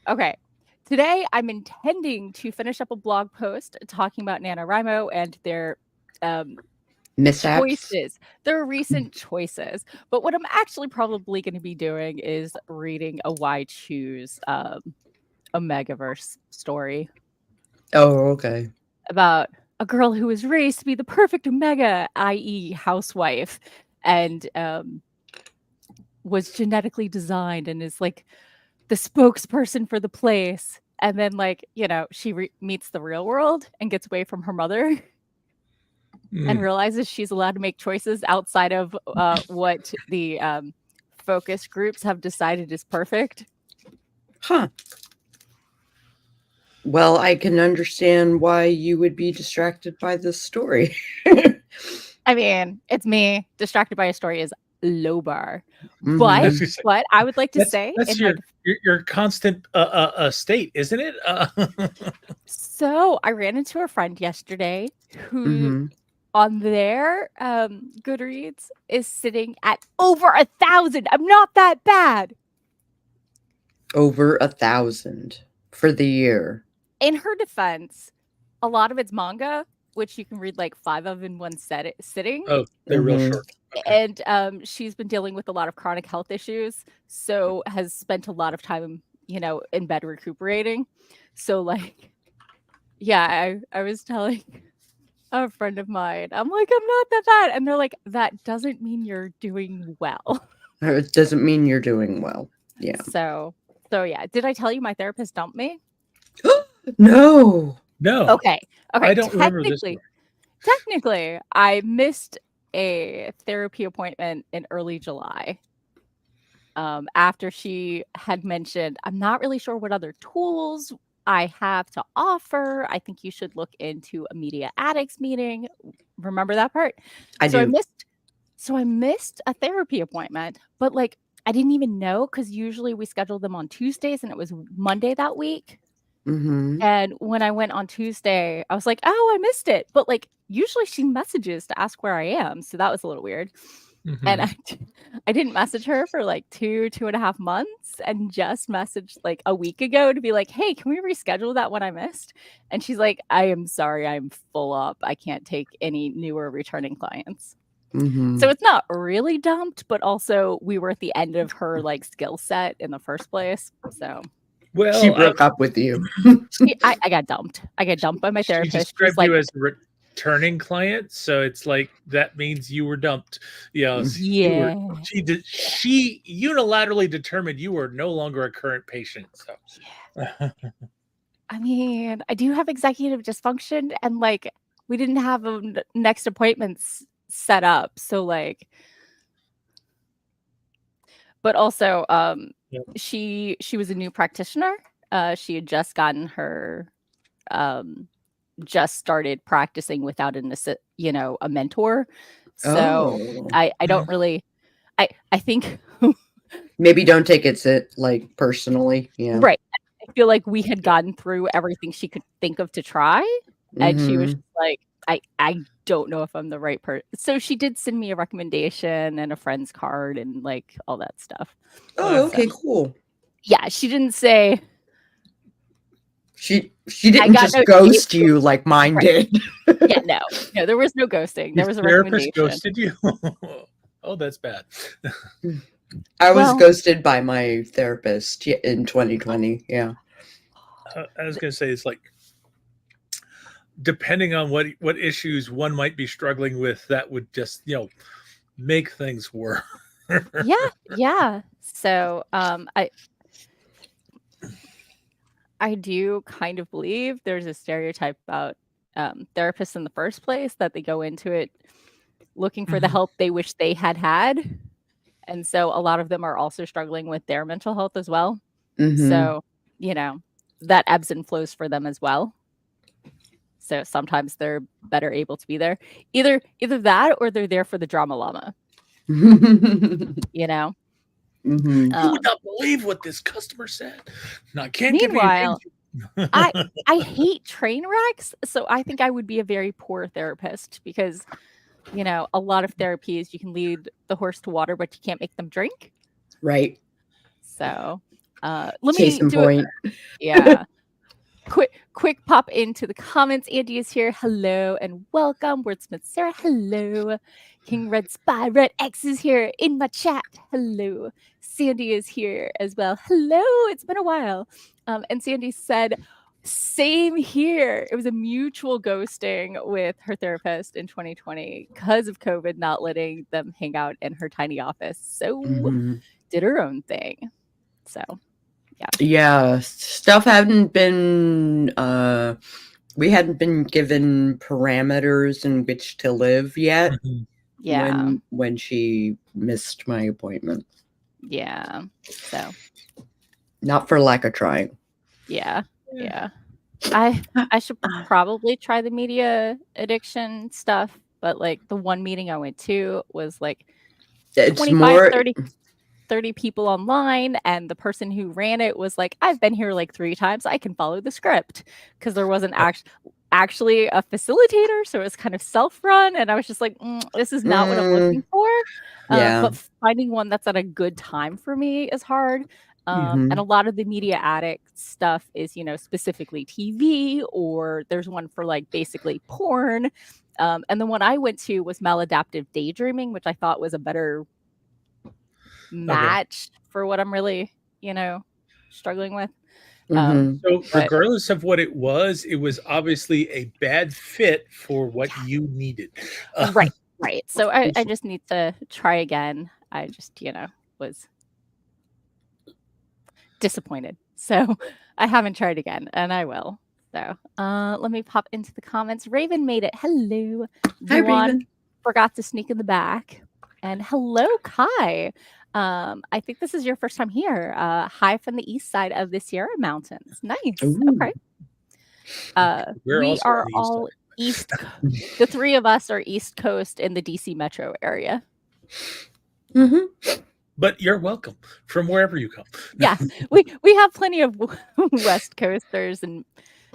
Okay. Today, I'm intending to finish up a blog post talking about NaNoWriMo and their Mishaps. choices, their recent choices. But what I'm actually probably going to be doing is reading a Why Choose Omegaverse story Oh, okay. about a girl who was raised to be the perfect Omega, i.e., housewife, and was genetically designed and is like the spokesperson for the place. And then, like, she meets the real world and gets away from her mother and realizes she's allowed to make choices outside of what the focus groups have decided is perfect. Huh. Well, I can understand why you would be distracted by this story. I mean, it's me. Distracted by a story is low bar. But Mhm. what I would like to say That's in my your constant state, isn't it? so I ran into a friend yesterday who Mhm. on their Goodreads is sitting at over 1,000. I'm not that bad. Over 1,000 for the year. In her defense, a lot of it's manga, which you can read like 5 of in one sitting. Oh, they're real Mhm. short. Okay. And she's been dealing with a lot of chronic health issues, so has spent a lot of time, in bed recuperating. So like, yeah, I was telling a friend of mine, I'm like, I'm not that bad, and they're like, that doesn't mean you're doing well. It doesn't mean you're doing well. Yeah. So yeah. Did I tell you my therapist dumped me? No. No, Okay. I don't remember this one. Technically, I missed a therapy appointment in early July. After she had mentioned, I'm not really sure what other tools I have to offer. I think you should look into a media addicts meeting. Remember that part? I So I do. missed a therapy appointment, but like I didn't even know because usually we schedule them on Tuesdays and it was Monday that week. Mhm. And when I went on Tuesday, I was like, "Oh, I missed it." But, like, usually she messages to ask where I am, so that was a little weird. And Mhm. I didn't message her for, like, 2.5 months and just messaged, like, a week ago to be like, "Hey, can we reschedule that one I missed?" And she's like, "I am sorry, I'm full up. I can't take any newer returning clients." So Mhm. it's not really dumped, but also we were at the end of her, like, skill set in the first place, so She Well, broke up with you. I got dumped. I got dumped by my she therapist. She was described like, you as a returning client, so it's like that means you were dumped. You were. "Yeah, She unilaterally determined you were no longer a current patient. yeah." So, I mean, I do have executive dysfunction and, like, we didn't have a next appointments set up, so, like but also, yeah. she was a new practitioner. She had just gotten her, um just started practicing without a mentor. So, Oh. I don't really I think Maybe don't take it like personally. Yeah. right. I feel like we had gotten through everything she could think of to try, and she was Mhm. just like, "I don't know if I'm the right person." So she did send me a recommendation and a friend's card and, like, all that stuff. Oh, So, okay, cool. yeah, she didn't say, She "I didn't got just no tape." ghost you like mine Right. did. Yeah, no. No, there was no ghosting. Your There was a therapist recommendation. ghosted you. Oh, that's bad. I was Well, ghosted by my therapist in 2020. Yeah. I was going to say it's like depending on what issues one might be struggling with, that would just make things worse. yeah, yeah. So, I do kind of believe there's a stereotype about, therapists in the first place, that they go into it looking for the Mhm. help they wish they had had, and so a lot of them are also struggling with their mental health as well. Mhm. So, you know, that ebbs and flows for them as well. So sometimes they're better able to be there. Either that or they're there for the drama llama, you know? Mhm. You would Um, not believe what this customer said. No, I can't give you meanwhile, names. I I hate train wrecks, so I think I would be a very poor therapist because, a lot of therapies you can lead the horse to water, but you can't make them drink. Right. So, Let Case me in do it. point. Yeah. Quick pop into the comments. Andy is here. Hello and welcome. Wordsmith Sarah. Hello. King Red Spy Red X is here in my chat. Hello. Sandy is here as well. Hello. It's been a while. And Sandy said, same here. It was a mutual ghosting with her therapist in 2020 because of COVID not letting them hang out in her tiny office. So Mhm. did her own thing. So Yeah, stuff hadn't been we hadn't been given parameters in which to live yet Mhm. yeah. when she missed my appointment. Yeah. So Not for lack of trying. yeah. I should probably try the media addiction stuff, but like the one meeting I went to was like It's 25, more 30 people online, and the person who ran it was like, I've been here like 3 times. I can follow the script, because there wasn't actually a facilitator, so it was kind of self-run, and I was just like, this is not what I'm looking for. yeah. But finding one that's at a good time for me is hard. And a lot of the media addict stuff is, specifically TV, or there's one for like basically porn. And the one I went to was maladaptive daydreaming, which I thought was a better match for what I'm really, struggling with. Mhm. So But- regardless of what it was obviously a bad fit for what you needed. Right. So I just need to try again. I just, was disappointed. So I haven't tried again, and I will. So let me pop into the comments. Raven made it. Hello. Hi, Duan Raven. forgot to sneak in the back. And hello, Kai. I think this is your first time here. Hi from the east side of the Sierra Mountains. Nice. Ooh. Okay. We're We also are on the east all east. The 3 of us are East Coast in the DC metro area. Mhm. But you're welcome from wherever you come. Yeah, we have plenty of West Coasters and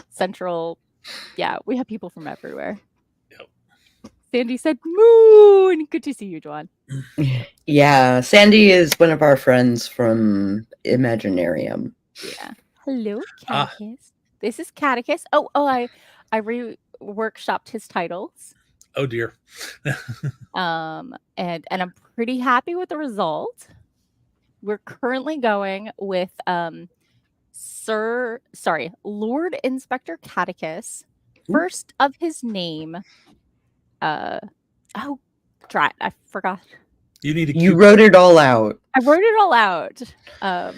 Central. Yeah, we have people from everywhere. Yep. Sandy said, "Moon." Good to see you, Juan. Yeah, Sandy is one of our friends from Imaginarium. Yeah. Hello, Catechist. This is Catechist. Oh, I workshopped his titles. Oh dear. And I'm pretty happy with the result. We're currently going with Lord Inspector Catechus, first of his name. I forgot. You wrote it all out. I wrote it all out.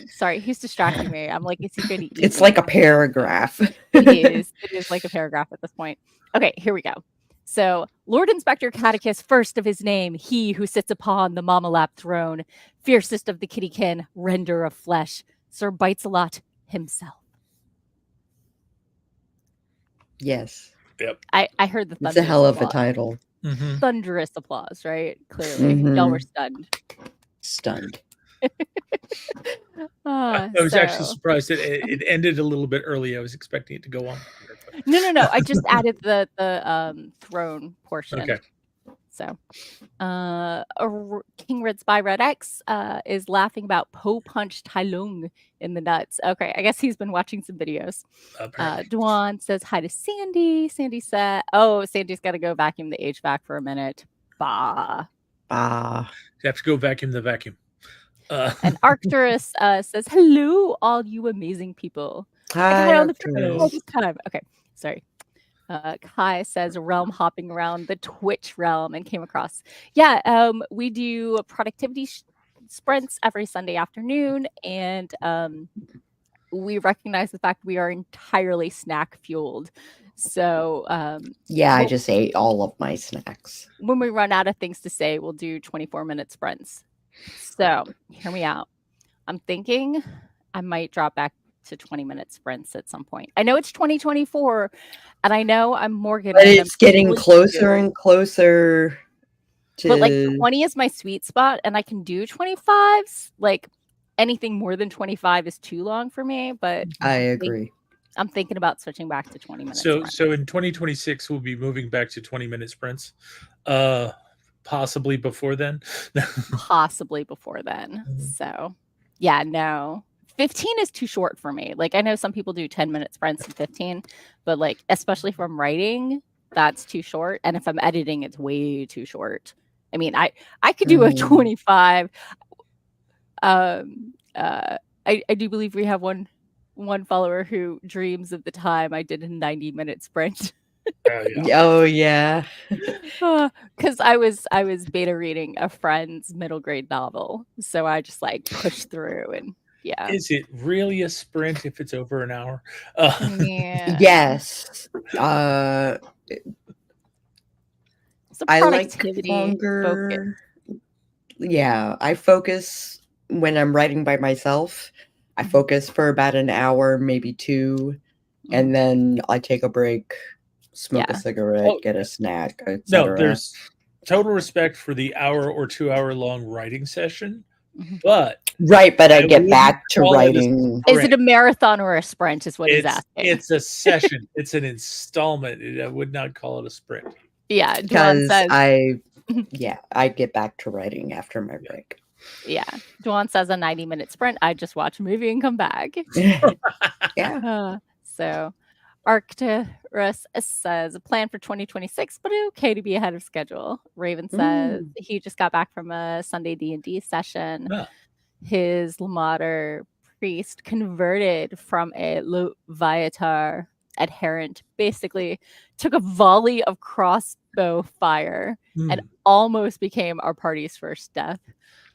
Sorry, he's distracting me. I'm like, is he going to eat? It's me? like a paragraph. It is. It is like a paragraph at this point. Okay, here we go. So, Lord Inspector Catechus, first of his name, he who sits upon the Mamalap throne, fiercest of the kittykin, render of flesh, Sir Bitesalot himself. Yes. Yep. I heard the It's a hell of a title. Mm-hmm. Thunderous applause, right? Clearly. Y'all were stunned. Stunned. I was actually surprised that it ended a little bit early. I was expecting it to go on. No. I just added the throne portion. Okay. So, King Red Spy Red X is laughing about Po Punch Tai Lung in the nuts. Okay, I guess he's been watching some videos. Duan says hi to Sandy. Sandy said, Sandy's got to go vacuum the HVAC for a minute. Bah. You have to go vacuum the vacuum. And Arcturus says, hello, all you amazing people. Hi, on the Arcturus. all this time. Okay, sorry. Kai says realm hopping around the Twitch realm and came across. Yeah, we do productivity sprints every Sunday afternoon, and we recognize the fact we are entirely snack fueled. So I just ate all of my snacks. When we run out of things to say, we'll do 24-minute sprints. So hear me out. I'm thinking I might drop back to 20-minute sprints at some point. I know it's 2024, and I know I'm Morgan. But it's getting closer and closer to... But like 20 is my sweet spot, and I can do 25s. Like anything more than 25 is too long for me, but I agree. I'm thinking about switching back to 20 minutes. So in 2026, we'll be moving back to 20-minute sprints. Possibly before then. Possibly before then. So yeah, no. 15 is too short for me. Like, I know some people do 10-minute sprints in 15, but like, especially if I'm writing, that's too short. And if I'm editing, it's way too short. I mean, I could do a 25. I do believe we have one follower who dreams of the time I did a 90-minute sprint. Oh yeah. Because I was beta reading a friend's middle grade novel, so I just like pushed through, and yeah. Is it really a sprint if it's over an hour? Yeah. Yes. It's a I like productivity longer. focus. Yeah, I focus when I'm writing by myself. I focus for about an hour, maybe 2, and then I take a break, smoke a Yeah. cigarette, get a snack, No, etc. there's total respect for the hour or 2-hour long writing session, Mhm. but Right, but I I get wouldn't back to call it a writing. Is it a marathon or a sprint? Is what he's asking. It's a session. It's an installment. I would not call it a sprint. Yeah, Duan Because says. I get back to writing after my break. Yeah, Duan says a 90-minute sprint. I just watch a movie and come back. Yeah. So Arcturus says a plan for 2026, but okay to be ahead of schedule. Raven says he just got back from a Sunday D&D session. Yeah. His Lamater priest converted from a Leviatar adherent, basically took a volley of crossbow fire and almost became our party's first death.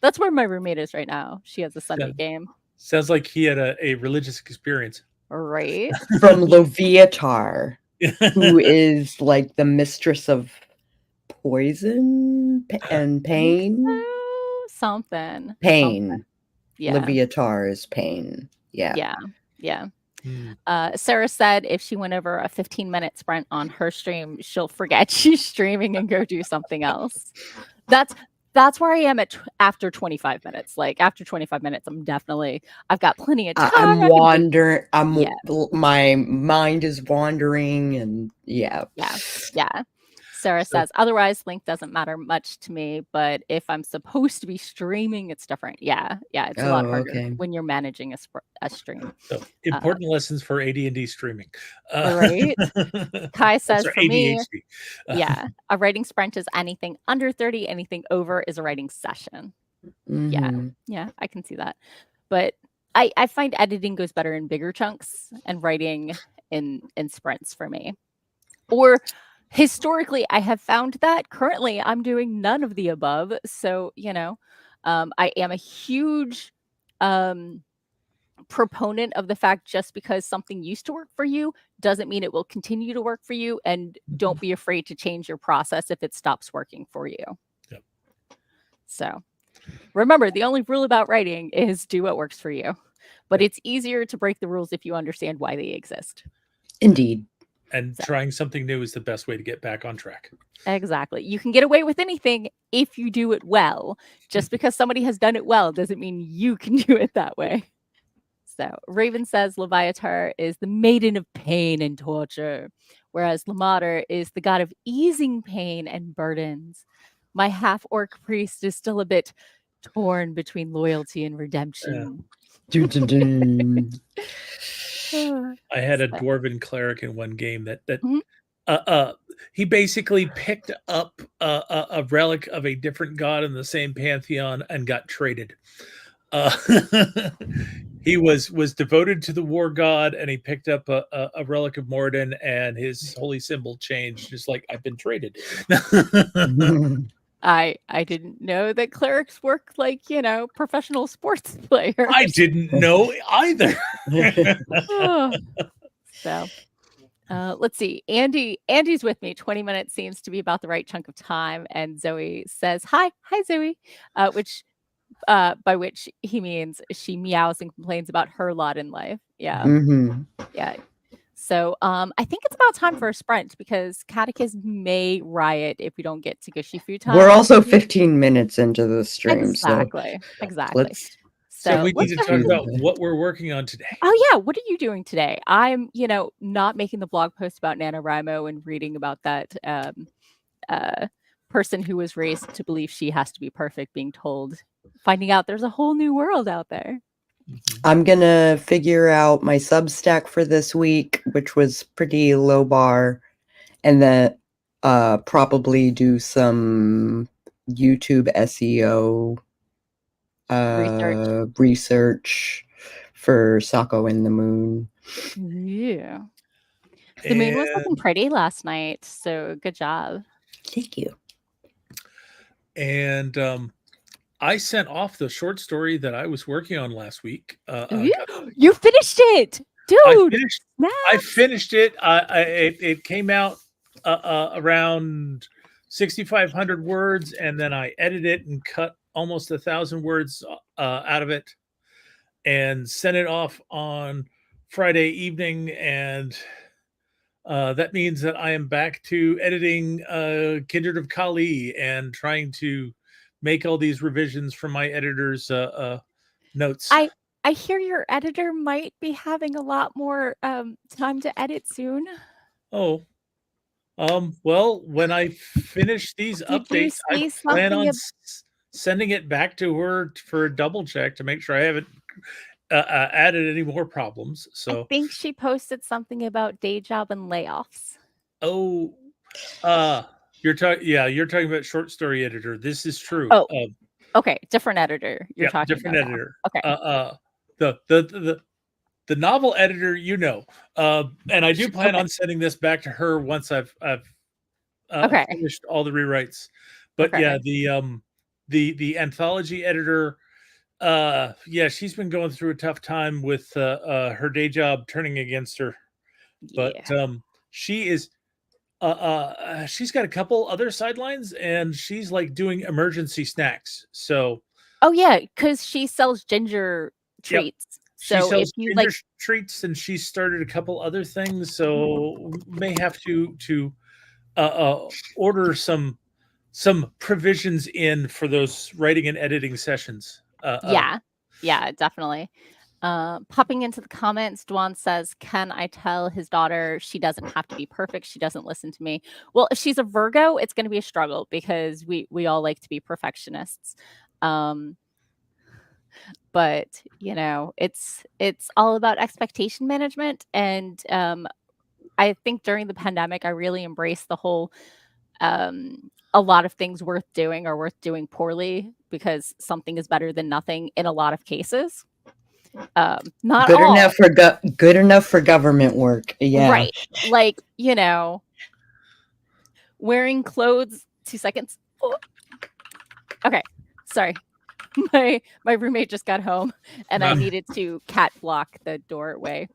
That's where my roommate is right now. She has a Sunday game. Sounds like he had a religious experience. Right. From Leviatar, who is like the mistress of poison and pain. Something. Pain. Yeah. Leviatar is pain. Yeah. Yeah. Sarah said if she went over a 15-minute sprint on her stream, she'll forget she's streaming and go do something else. That's where I am at after 25 minutes. Like after 25 minutes, I've got plenty of time. I'm wandering. My mind is wandering, and yeah. Sarah says, otherwise, length doesn't matter much to me, but if I'm supposed to be streaming, it's different. Yeah, it's a lot harder when you're managing a stream. So important lessons for AD&D streaming. Right? Kai says, for me, ADHD. a writing sprint is anything under 30, anything over is a writing session. Yeah, I can see that. But I find editing goes better in bigger chunks and writing in sprints for me. Or historically, I have found that currently I'm doing none of the above. So, I am a huge proponent of the fact just because something used to work for you doesn't mean it will continue to work for you. And don't be afraid to change your process if it stops working for you. Yep. So remember, the only rule about writing is do what works for you. But it's easier to break the rules if you understand why they exist. Indeed. And trying something new is the best way to get back on track. Exactly. You can get away with anything if you do it well. Just because somebody has done it well doesn't mean you can do it that way. So Raven says Leviatar is the maiden of pain and torture, whereas Lamater is the god of easing pain and burdens. My half-orc priest is still a bit torn between loyalty and redemption. I had a dwarven cleric in one game that he basically picked up a relic of a different god in the same pantheon and got traded. He was devoted to the war god, and he picked up a relic of Moradin, and his holy symbol changed. Just like, I've been traded. I didn't know that clerics work like, professional sports players. I didn't know either. So let's see. Andy's with me. 20 minutes seems to be about the right chunk of time. And Zoe says, hi Zoe, which by which he means she meows and complains about her lot in life. Yeah. Yeah. So I think it's about time for a sprint because Catechism may riot if we don't get to Gushy food time. We're also 15 minutes into the stream. Exactly. So we need to talk about what we're working on today. Oh yeah, what are you doing today? I'm, not making the blog post about NaNoWriMo and reading about that person who was raised to believe she has to be perfect, finding out there's a whole new world out there. Mhm. I'm gonna figure out my Substack for this week, which was pretty low bar, and then probably do some YouTube SEO Research. research for Sako and the Moon. Yeah. The moon was looking And pretty last night, so good job. Thank you. and I sent off the short story that I was working on last week. You finished it, I dude. finished. I Snaps. finished it. It came out around 6,500 words, and then I edited it and cut almost 1,000 words out of it, and sent it off on Friday evening. And that means that I am back to editing Kindred of Kali and trying to make all these revisions from my editor's notes. I hear your editor might be having a lot more time to edit soon. Oh, well, when I finish these Did you updates, I say plan something on sending it back to her for a double check to make sure I haven't added any more problems. I So, think she posted something about day job and layoffs. oh, you're talking about short story editor. This is true. Oh, okay, different editor. You're Yeah, talking different about now. editor. Okay. The novel editor, and I do plan Okay. on sending this back to her once I've Okay. finished all the rewrites. But Okay. yeah, the anthology editor, yeah, she's been going through a tough time with her day job turning against her. But Yeah. she is she's got a couple other sidelines, and she's like doing emergency snacks. So Oh yeah, because she sells ginger yep, treats. she So if sells you ginger like, treats, and she started a couple other things. So may have to order some provisions in for those writing and editing sessions. yeah, definitely. Popping into the comments, Dwan says, "Can I tell his daughter she doesn't have to be perfect? She doesn't listen to me." Well, if she's a Virgo, it's going to be a struggle because we all like to be perfectionists. Um, but it's all about expectation management, and I think during the pandemic, I really embraced the whole a lot of things worth doing are worth doing poorly because something is better than nothing in a lot of cases. Not Good all. enough for good enough for government work. Yeah. Right. Like, wearing clothes. 2 seconds. Oh. Okay. Sorry. My roommate just got home and I needed to cat block the doorway.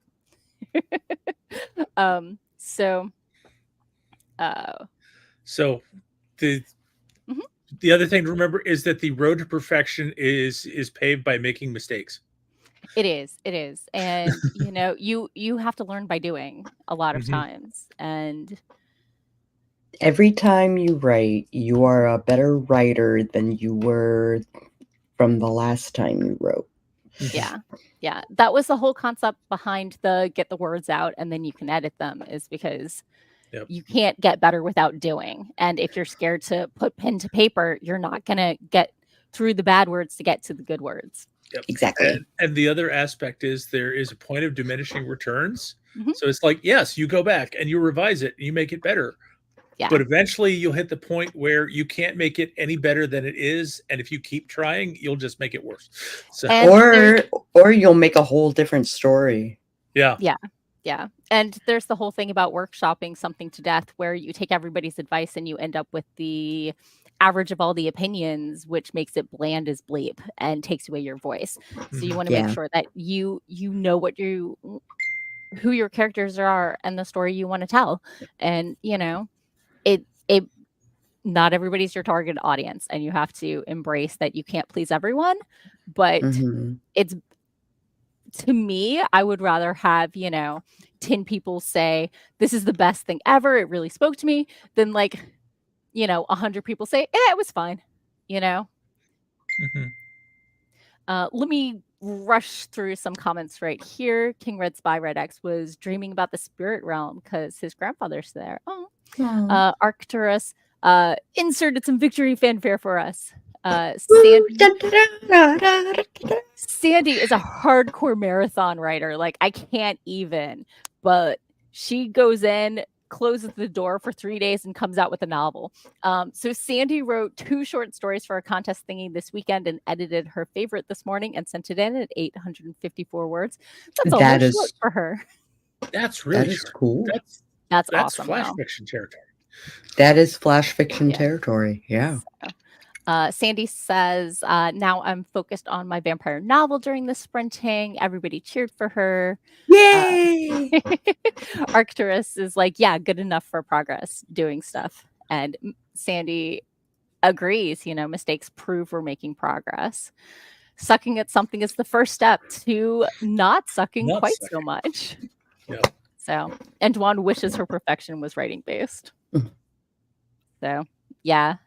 So the Mhm. the other thing to remember is that the road to perfection is paved by making mistakes. It is. And you have to learn by doing a lot of Mhm. times. And Every time you write, you are a better writer than you were from the last time you wrote. yeah. Yeah. That was the whole concept behind the get the words out and then you can edit them, is because Yep. you can't get better without doing. And if you're scared to put pen to paper, you're not going to get through the bad words to get to the good words. Yep. Exactly. And the other aspect is there is a point of diminishing returns. Mhm. So it's like, yes, you go back and you revise it and you make it better. Yeah. But eventually you'll hit the point where you can't make it any better than it is. And if you keep trying, you'll just make it worse. So And or you'll make a whole different story. yeah. Yeah. And there's the whole thing about workshopping something to death where you take everybody's advice and you end up with the average of all the opinions, which makes it bland as bleep and takes away your voice. So you want to Yeah. make sure that you know who your characters are and the story you want to tell. And it not everybody's your target audience, and you have to embrace that you can't please everyone. But Mhm. it's, to me, I would rather have 10 people say this is the best thing ever, it really spoke to me, than 100 people say it was fine. Mhm. Let me rush through some comments right here. King Red Spy Red X was dreaming about the spirit realm because his grandfather's there. Oh. Arcturus inserted some victory fanfare for us. Sandy is a hardcore marathon writer. Like, I can't even. But she goes in, closes the door for 3 days, and comes out with a novel. So Sandy wrote 2 short stories for a contest thingy this weekend and edited her favorite this morning and sent it in at 854 words. That's almost short for her. That's really that is short. cool. That's awesome. Flash fiction territory. That is flash fiction territory. Yeah. Sandy says, now I'm focused on my vampire novel during the sprinting. Everybody cheered for her. Yay! Arcturus is like, yeah, good enough for progress doing stuff. And Sandy agrees, mistakes prove we're making progress. Sucking at something is the first step to not sucking so much. Yep. So, and Dwan wishes her perfection was writing based. So, yeah.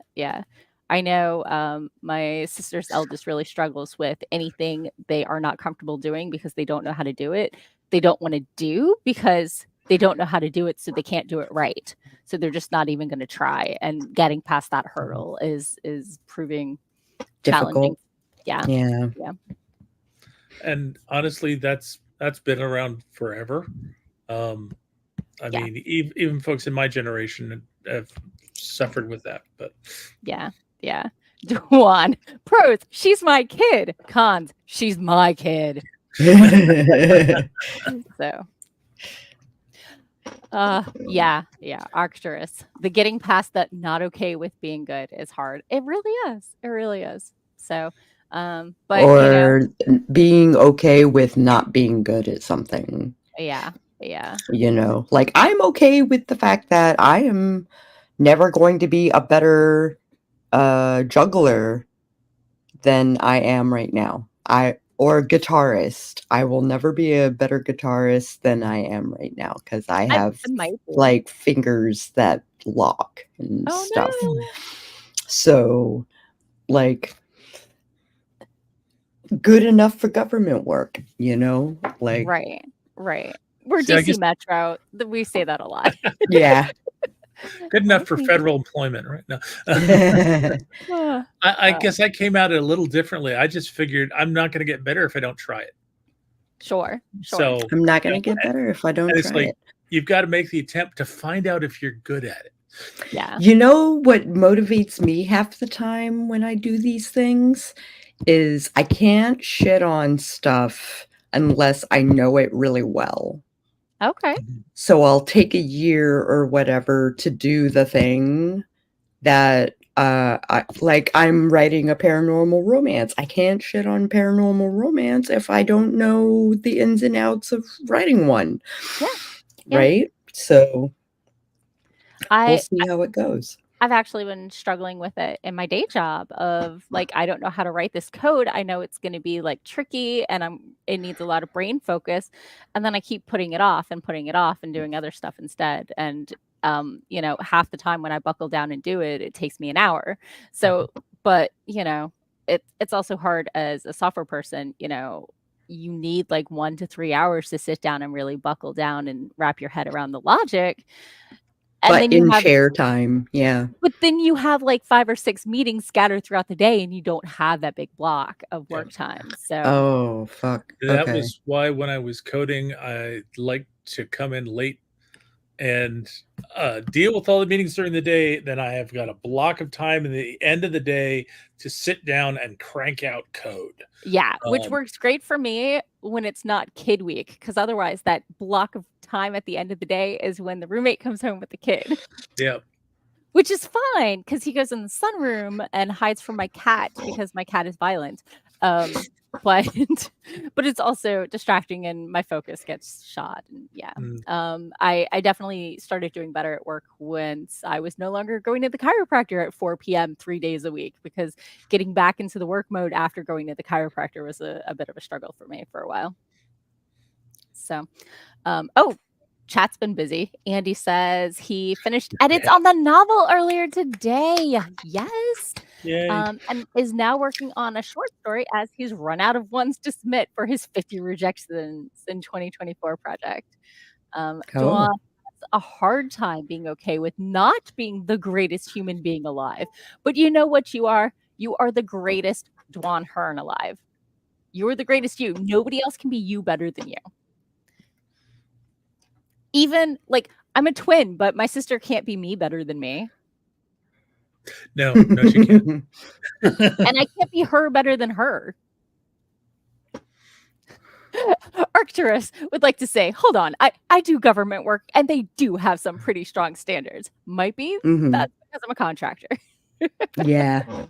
I know my sister's eldest really struggles with anything they are not comfortable doing because they don't know how to do it. They don't want to do because they don't know how to do it, so they can't do it right. So they're just not even going to try. And getting past that hurdle is proving difficult. Challenging. Yeah. And honestly, that's been around forever. I mean, even folks in my generation have suffered with that. But yeah. Dwan, pros, she's my kid. Cons, she's my kid. So, Arcturus. The getting past that not okay with being good is hard. It really is. So, but or being okay with not being good at something. Yeah. Like, I'm okay with the fact that I am never going to be a better juggler than I am right now. Or guitarist. I will never be a better guitarist than I am right now because I have like fingers that lock and stuff. No. So, like, good enough for government work, like right. We're DC Metro. We say that a lot. Yeah. Good enough for federal employment right now. I guess I came at it a little differently. I just figured I'm not going to get better if I don't try it. Sure. So I'm not going to get better if I don't try it. You've got to make the attempt to find out if you're good at it. Yeah. You know what motivates me half the time when I do these things is I can't shit on stuff unless I know it really well. Okay. So I'll take a year or whatever to do the thing that I'm writing a paranormal romance. I can't shit on paranormal romance if I don't know the ins and outs of writing one. Yeah. Right? So we'll see how it goes. I've actually been struggling with it in my day job of like, I don't know how to write this code. I know it's going to be like tricky and it needs a lot of brain focus. And then I keep putting it off and doing other stuff instead. And, half the time when I buckle down and do it, it takes me an hour. So, but it's also hard as a software person, you need like 1 to 3 hours to sit down and really buckle down and wrap your head around the logic. And but then in share time, yeah. But then you have like 5 or 6 meetings scattered throughout the day and you don't have that big block of work time. So oh, fuck. That was why when I was coding, I liked to come in late and deal with all the meetings during the day. Then I have got a block of time in the end of the day to sit down and crank out code. Yeah, which works great for me when it's not kid week, because otherwise that block of time at the end of the day is when the roommate comes home with the kid. Yeah. Which is fine because he goes in the sunroom and hides from my cat because my cat is violent. But it's also distracting and my focus gets shot. And I definitely started doing better at work once I was no longer going to the chiropractor at 4 p.m. 3 days a week, because getting back into the work mode after going to the chiropractor was a bit of a struggle for me for a while. So, chat's been busy. Andy says he finished edits on the novel earlier today. Yes. And is now working on a short story as he's run out of ones to submit for his 50 rejections in 2024 project. Dwan has a hard time being okay with not being the greatest human being alive. But you know what you are? You are the greatest Dwan Hearn alive. You're the greatest you. Nobody else can be you better than you. Even, like, I'm a twin, but my sister can't be me better than me. No, she can't. And I can't be her better than her. Arcturus would like to say, hold on, I do government work, and they do have some pretty strong standards. Might be that's because I'm a contractor. Yeah.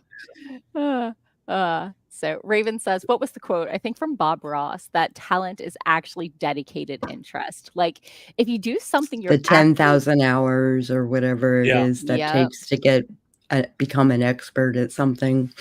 So Raven says, what was the quote? I think from Bob Ross, that talent is actually dedicated interest. Like, if you do something you're The 10,000 hours or whatever it is that takes to get become an expert at something.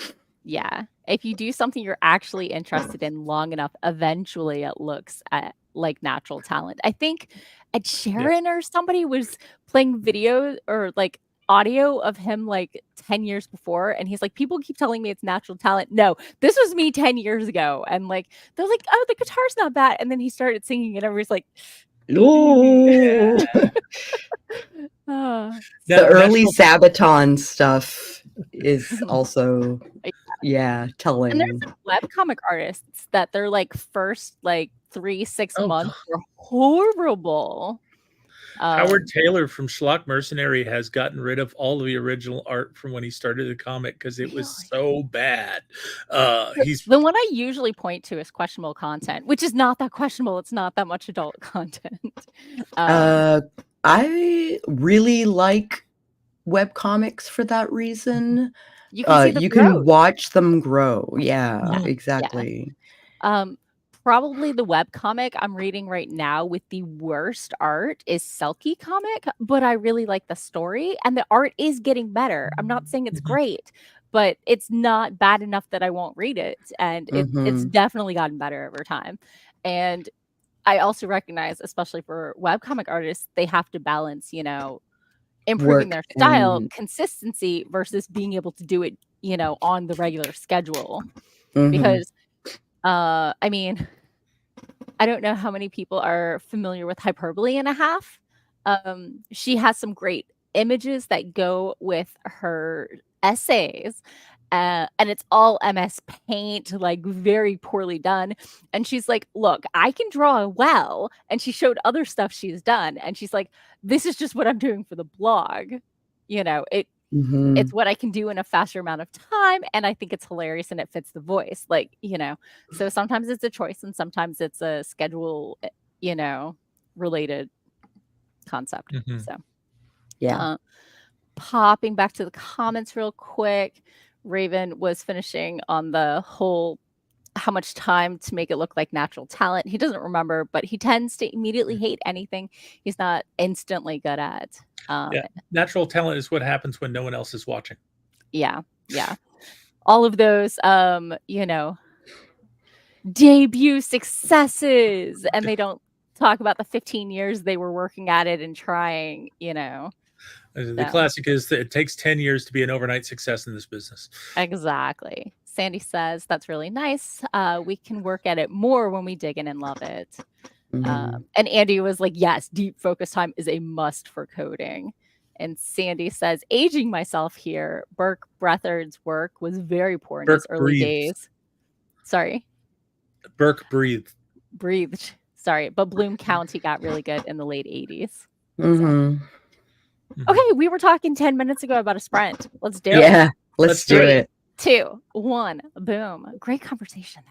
Yeah. If you do something you're actually interested in long enough, eventually it looks at like natural talent. I think Ed Sheeran or somebody was playing video or like audio of him like 10 years before, and he's like, people keep telling me it's natural talent. No, this was me 10 years ago. And like they're like, oh, the guitar's not bad. And then he started singing and everybody's like, oh. The early Sabaton stuff is also telling. And there's webcomic artists that their like first like 3-6 months were horrible. Howard Taylor from Schlock Mercenary has gotten rid of all of the original art from when he started the comic because it was so bad. He's the one I usually point to is questionable content, which is not that questionable. It's not that much adult content. I really like webcomics for that reason. You can see the growth. Can watch them grow. Yeah, exactly. Yeah. Probably the webcomic I'm reading right now with the worst art is Selkie comic, but I really like the story and the art is getting better. I'm not saying it's great, but it's not bad enough that I won't read it. And it's definitely gotten better over time. And I also recognize, especially for webcomic artists, they have to balance, improving their style, consistency versus being able to do it, on the regular schedule. Because I mean, I don't know how many people are familiar with Hyperbole and a Half. She has some great images that go with her essays. And it's all MS Paint, like very poorly done. And she's like, look, I can draw well. And she showed other stuff she's done. And she's like, this is just what I'm doing for the blog. It's what I can do in a faster amount of time. And I think it's hilarious and it fits the voice. So sometimes it's a choice and sometimes it's a schedule, related concept. So, popping back to the comments real quick. Raven was finishing on the whole how much time to make it look like natural talent. He doesn't remember, but he tends to immediately hate anything he's not instantly good at. Natural talent is what happens when no one else is watching. Yeah. All of those, debut successes, and they don't talk about the 15 years they were working at it and trying, The classic is that it takes 10 years to be an overnight success in this business. Exactly. Sandy says, that's really nice. We can work at it more when we dig in and love it. And Andy was like, yes, deep focus time is a must for coding. And Sandy says, aging myself here, Burke Brethard's work was very poor in his early days. Sorry? Burke breathed. Sorry. But Bloom County got really good in the late 80s. Mm-hmm. Okay, we were talking 10 minutes ago about a sprint. Let's do it. Yeah, let's do it. 2, 1, boom. Great conversation.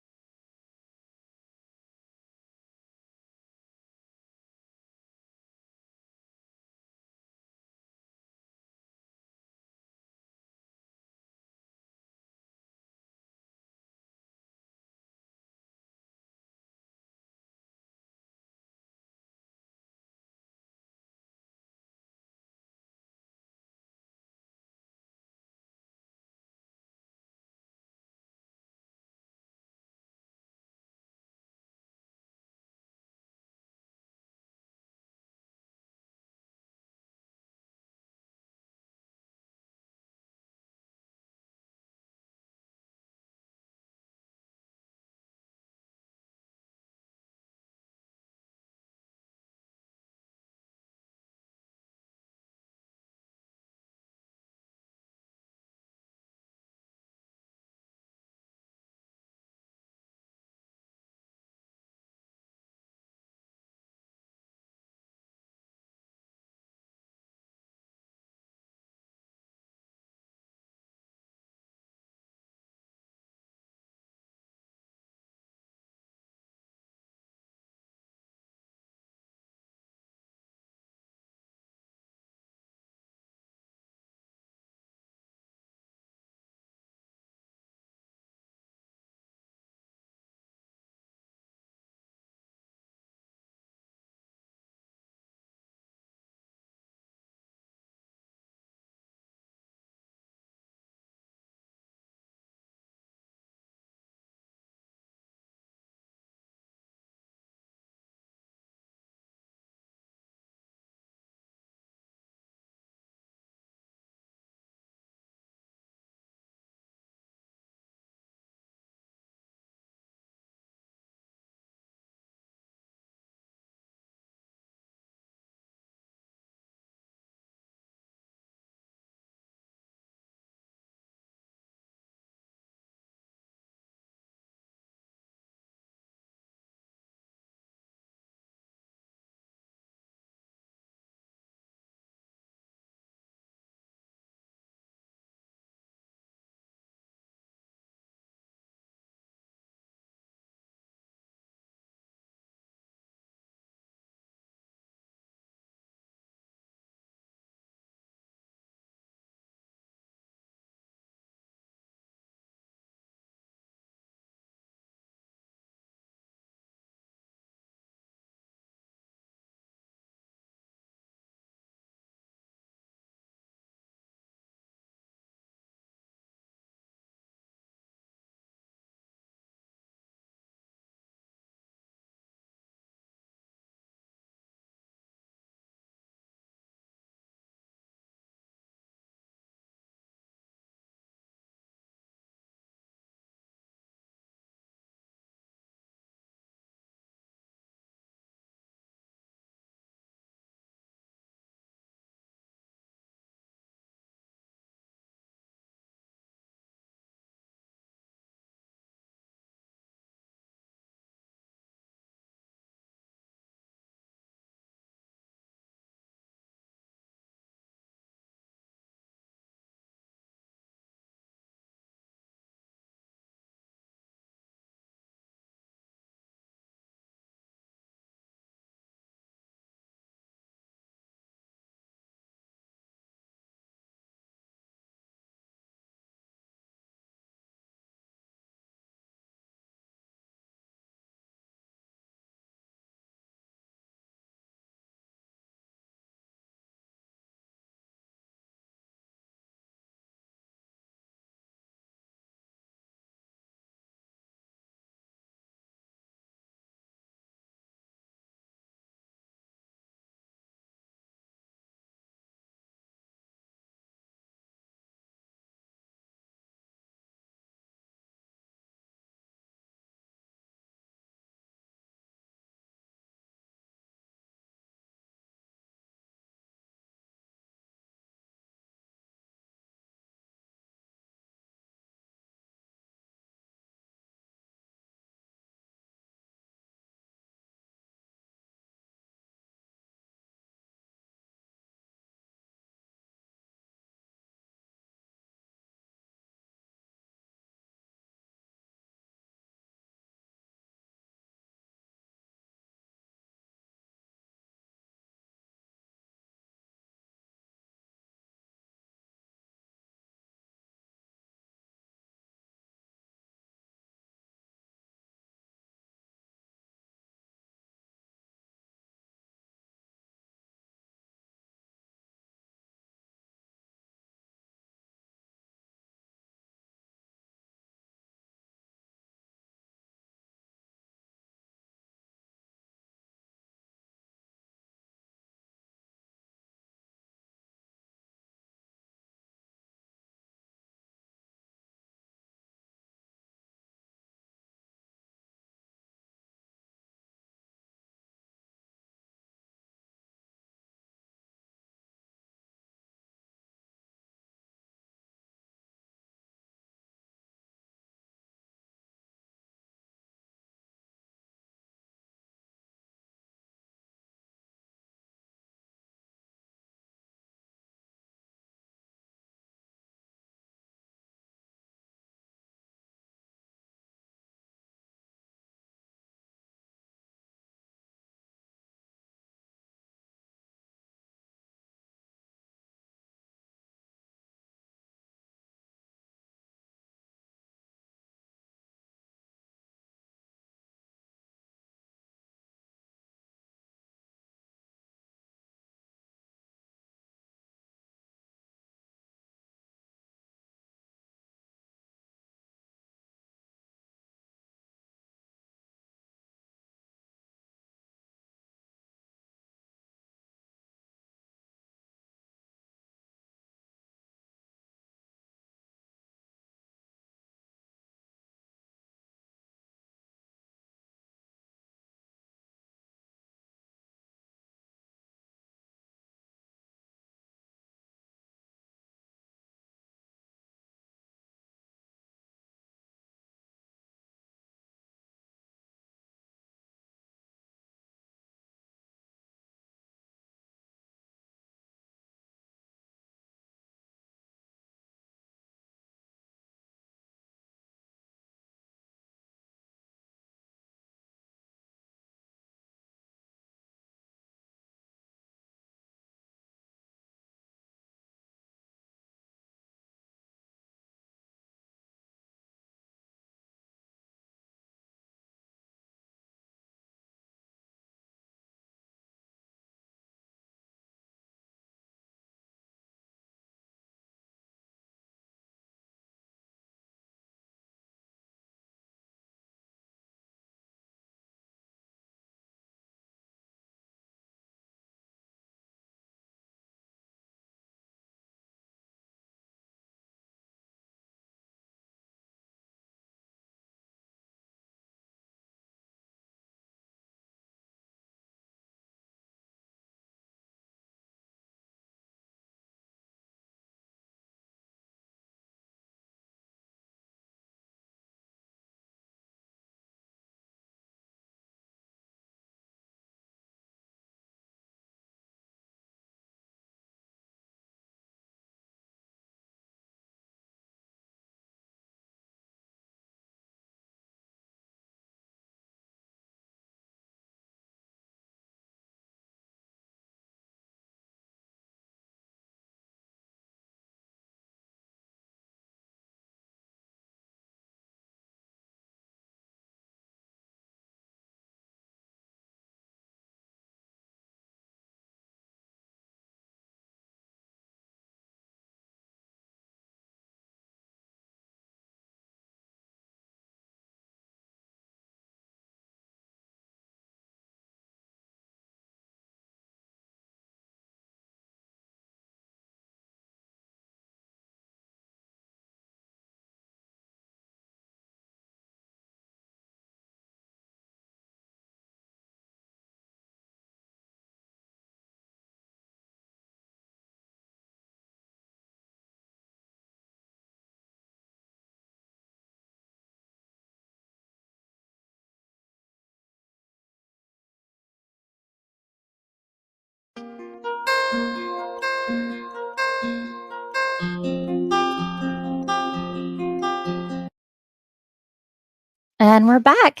And we're back.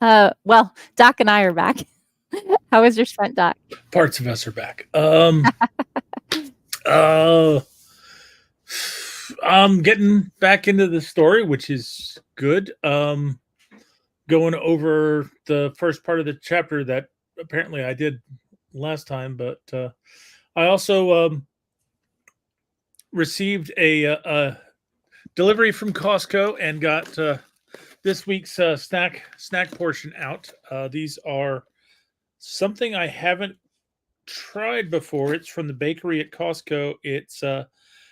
Well, Doc and I are back. How was your sprint, Doc? Parts of us are back. I'm getting back into the story, which is good. Going over the first part of the chapter that apparently I did last time, but I also received a delivery from Costco and got this week's snack portion out. These are something I haven't tried before. It's from the bakery at Costco. It's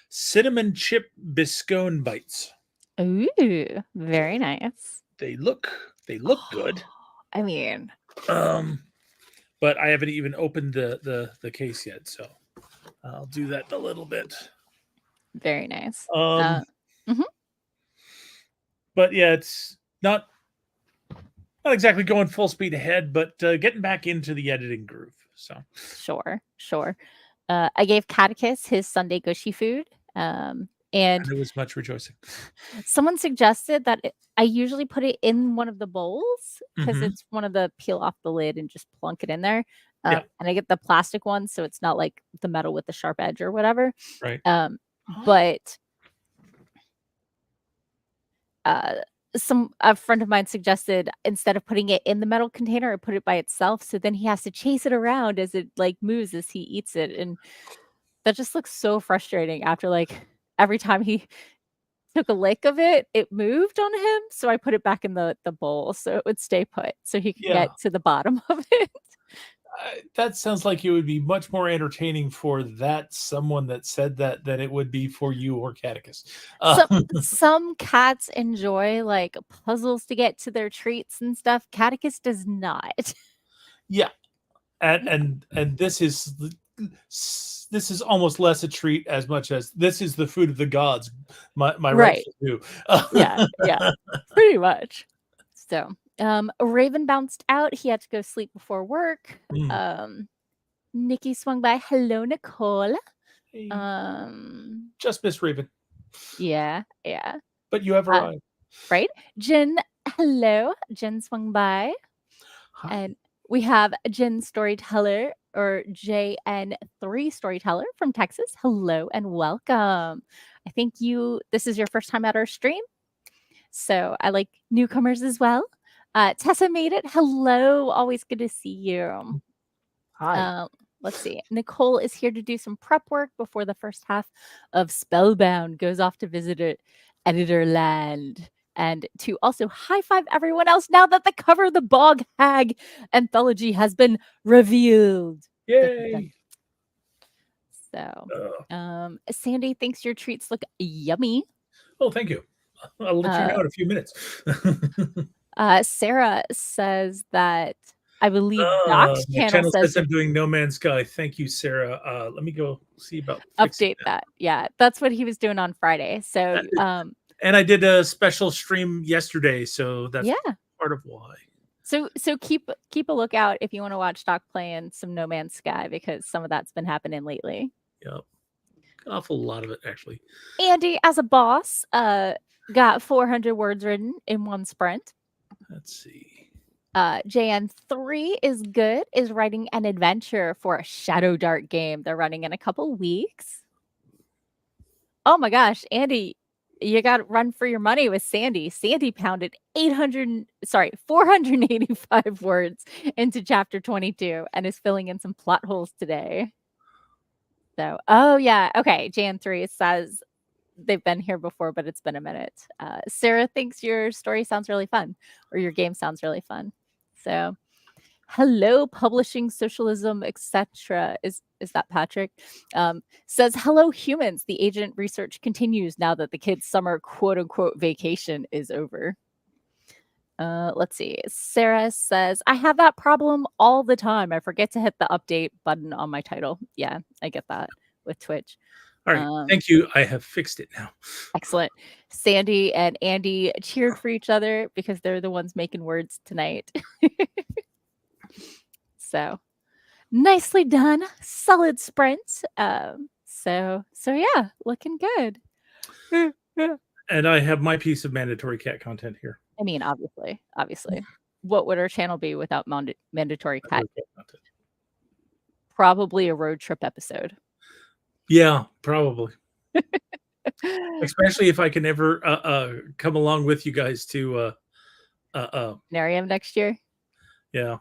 cinnamon chip biscone bites. Ooh, very nice. They look good. I mean, but I haven't even opened the case yet, so I'll do that in a little bit. Very nice. But yeah, it's not exactly going full speed ahead, but getting back into the editing groove. So sure. I gave Catechus his Sunday gushy food, and there was much rejoicing. Someone suggested that I usually put it in one of the bowls because it's one of the peel off the lid and just plunk it in there. And I get the plastic one, so it's not like the metal with the sharp edge or whatever. Right. But a friend of mine suggested instead of putting it in the metal container, I put it by itself. So then he has to chase it around as it like moves as he eats it, and that just looks so frustrating. After like every time he took a lick of it, it moved on him. So I put it back in the bowl so it would stay put, so he could get to the bottom of it. That sounds like it would be much more entertaining for someone that said that than it would be for you or Catechus. Some cats enjoy like puzzles to get to their treats and stuff. Catechus does not. Yeah, and this is almost less a treat as much as this is the food of the gods. My right to do. yeah, pretty much. So. Raven bounced out. He had to go sleep before work. Nikki swung by. Hello, Nicole. Hey. Just miss Raven. Yeah. But you have arrived. Right? Jen, hello. Jen swung by. Hi. And we have Jen Storyteller, or JN3 Storyteller from Texas. Hello and welcome. I think this is your first time at our stream. So I like newcomers as well. Tessa made it. Hello. Always good to see you. Hi. Let's see. Nicole is here to do some prep work before the first half of Spellbound goes off to visit Editorland. And to also high five everyone else now that the cover of the Bog Hag anthology has been revealed. Yay. So, Sandy thinks your treats look yummy. Oh, thank you. I'll let you know in a few minutes. Sarah says that I believe Doc's channel says I'm doing No Man's Sky. Thank you, Sarah. Let me go see about update that. Yeah, that's what he was doing on Friday. So, and I did a special stream yesterday, so that's part of why. So keep a lookout if you want to watch Doc playing some No Man's Sky, because some of that's been happening lately. Yep, an awful lot of it actually. Andy, as a boss, got 400 words written in one sprint. Let's see. JN3 is writing an adventure for a Shadow Dart game they're running in a couple weeks. Oh my gosh, Andy, you got to run for your money with Sandy. Sandy pounded 485 words into chapter 22 and is filling in some plot holes today. So, oh yeah, okay. JN3 says they've been here before, but it's been a minute. Sarah thinks your story sounds really fun, or your game sounds really fun. So, hello, publishing socialism, etc. Is that Patrick? Says hello, humans. The agent research continues now that the kids' summer quote unquote vacation is over. Let's see. Sarah says, I have that problem all the time. I forget to hit the update button on my title. Yeah, I get that with Twitch. All right. Thank you. I have fixed it now. Excellent. Sandy and Andy cheered for each other because they're the ones making words tonight. So nicely done. Solid sprint. So yeah, looking good. And I have my piece of mandatory cat content here. I mean, obviously. What would our channel be without mandatory cat? Probably a road trip episode. Yeah, probably. Especially if I can ever come along with you guys to Narium next year. Yeah.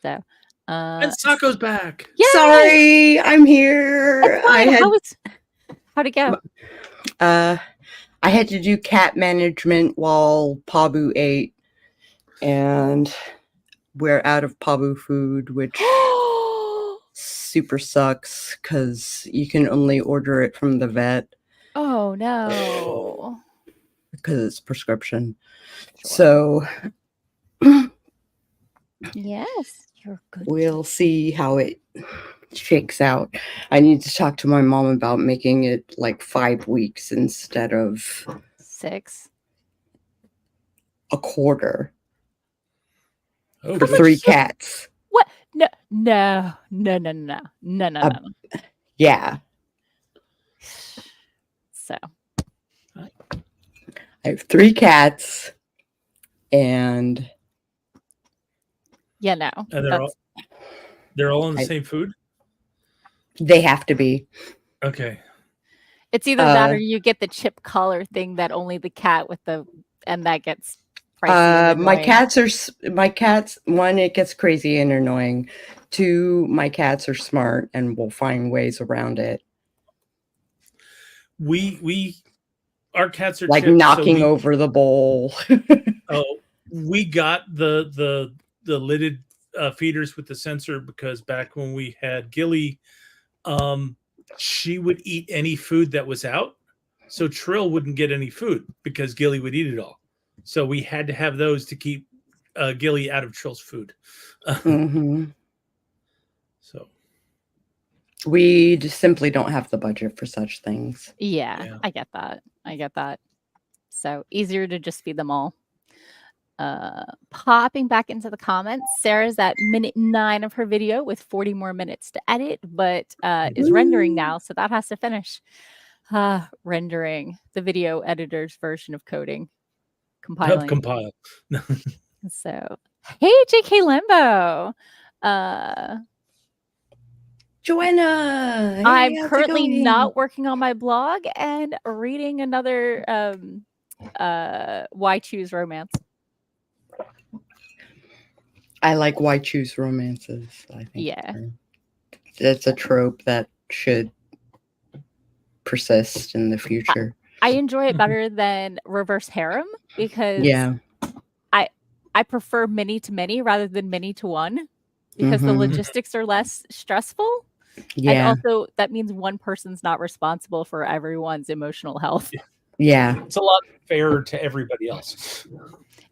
So and Sako's back. Yay! Sorry, I'm here. How'd it go? I had to do cat management while Pabu ate, and we're out of Pabu food, which super sucks because you can only order it from the vet. Oh no. Because it's prescription. Sure. So yes, you're good. We'll see how it shakes out. I need to talk to my mom about making it like 5 weeks instead of 6. A quarter. Oh, for 3 cats. What? No. Yeah. So I have 3 cats and yeah, no. And they're all on the same food? They have to be. Okay. It's either that or you get the chip collar thing that only the cat and that gets pricey. My cats, 1, it gets crazy and annoying. 2, my cats are smart and will find ways around it. Our cats are like chipped, knocking over the bowl. We got the lidded feeders with the sensor because back when we had Gilly, she would eat any food that was out. So Trill wouldn't get any food because Gilly would eat it all. So we had to have those to keep Gilly out of Trill's food. Mm-hmm. So we just simply don't have the budget for such things. Yeah, I get that. So easier to just feed them all. Popping back into the comments, Sarah's at minute 9 of her video with 40 more minutes to edit, but is rendering now, so that has to finish. Rendering, the video editor's version of coding. Compiling. Compile. So, hey, JK Lembo. Joanna, hey, I'm currently not working on my blog and reading another Why Choose Romance. I like Why Choose Romances. I think yeah, it's a trope that should persist in the future. I enjoy it better than Reverse Harem because I prefer many to many rather than many to one because the logistics are less stressful. Yeah. And also that means one person's not responsible for everyone's emotional health. Yeah. It's a lot fairer to everybody else.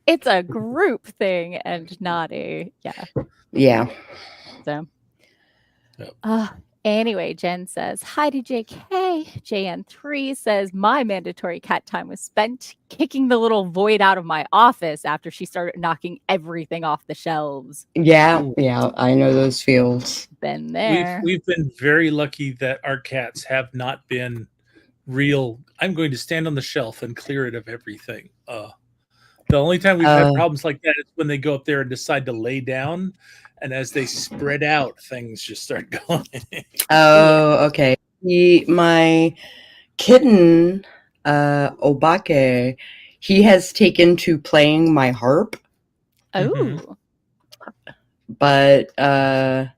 It's a group thing and not a Yeah. So anyway, Jen says, hi to JK. JN3 says, my mandatory cat time was spent kicking the little void out of my office after she started knocking everything off the shelves. Yeah, I know those feels. Been there. We've been very lucky that our cats have not been real. I'm going to stand on the shelf and clear it of everything. The only time we've had problems like that is when they go up there and decide to lay down. And as they spread out, things just start going. Oh, okay. My kitten, Obake, he has taken to playing my harp. Oh. But I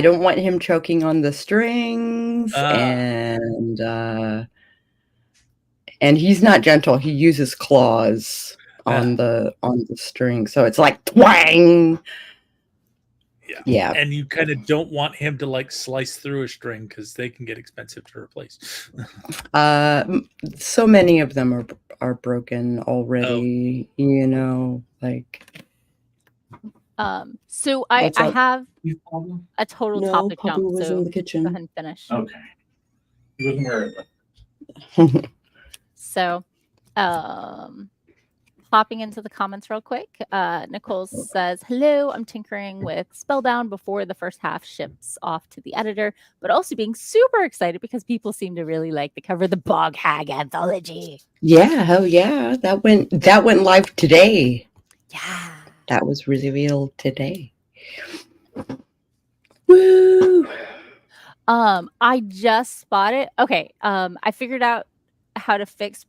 don't want him choking on the strings, and he's not gentle. He uses claws on the string, so it's like twang. Yeah. And you kind of don't want him to like slice through a string because they can get expensive to replace. So many of them are broken already, you know, like. So I have a total topic jump. Was so in the kitchen. Go ahead and finish. Okay. He wasn't wearing it. So, popping into the comments real quick. Nicole says, hello, I'm tinkering with Spellbound before the first half ships off to the editor, but also being super excited because people seem to really like the cover of the Bog Hag anthology. Yeah, hell yeah. That went live today. Yeah. That was really real today. Woo! I just spotted. Okay. I figured out how to fix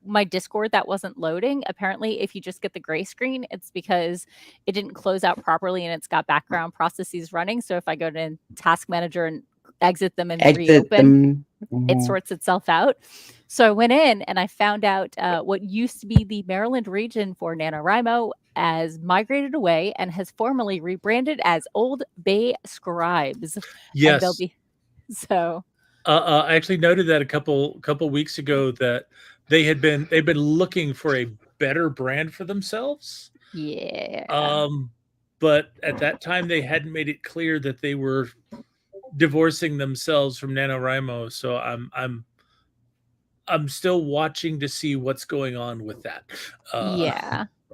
my Discord that wasn't loading. Apparently, if you just get the gray screen, it's because it didn't close out properly and it's got background processes running. So if I go to Task Manager and exit them and reopen, it sorts itself out. So I went in and I found out what used to be the Maryland region for NaNoWriMo has migrated away and has formally rebranded as Old Bay Scribes. Yes. And they'll be so. I actually noted that a couple weeks ago that they've been looking for a better brand for themselves. Yeah. But at that time they hadn't made it clear that they were divorcing themselves from NaNoWriMo. So I'm still watching to see what's going on with that.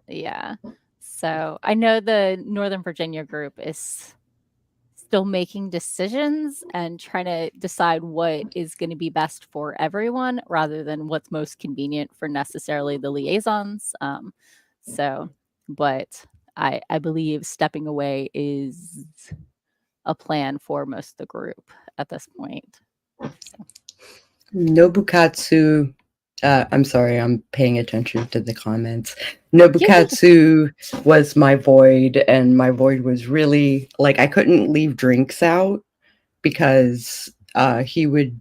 Yeah. So I know the Northern Virginia group is still making decisions and trying to decide what is going to be best for everyone rather than what's most convenient for necessarily the liaisons. But I believe stepping away is a plan for most of the group at this point. So. Nobukatsu. I'm sorry, I'm paying attention to the comments. Nobukatsu was my void, and my void was really like I couldn't leave drinks out because he would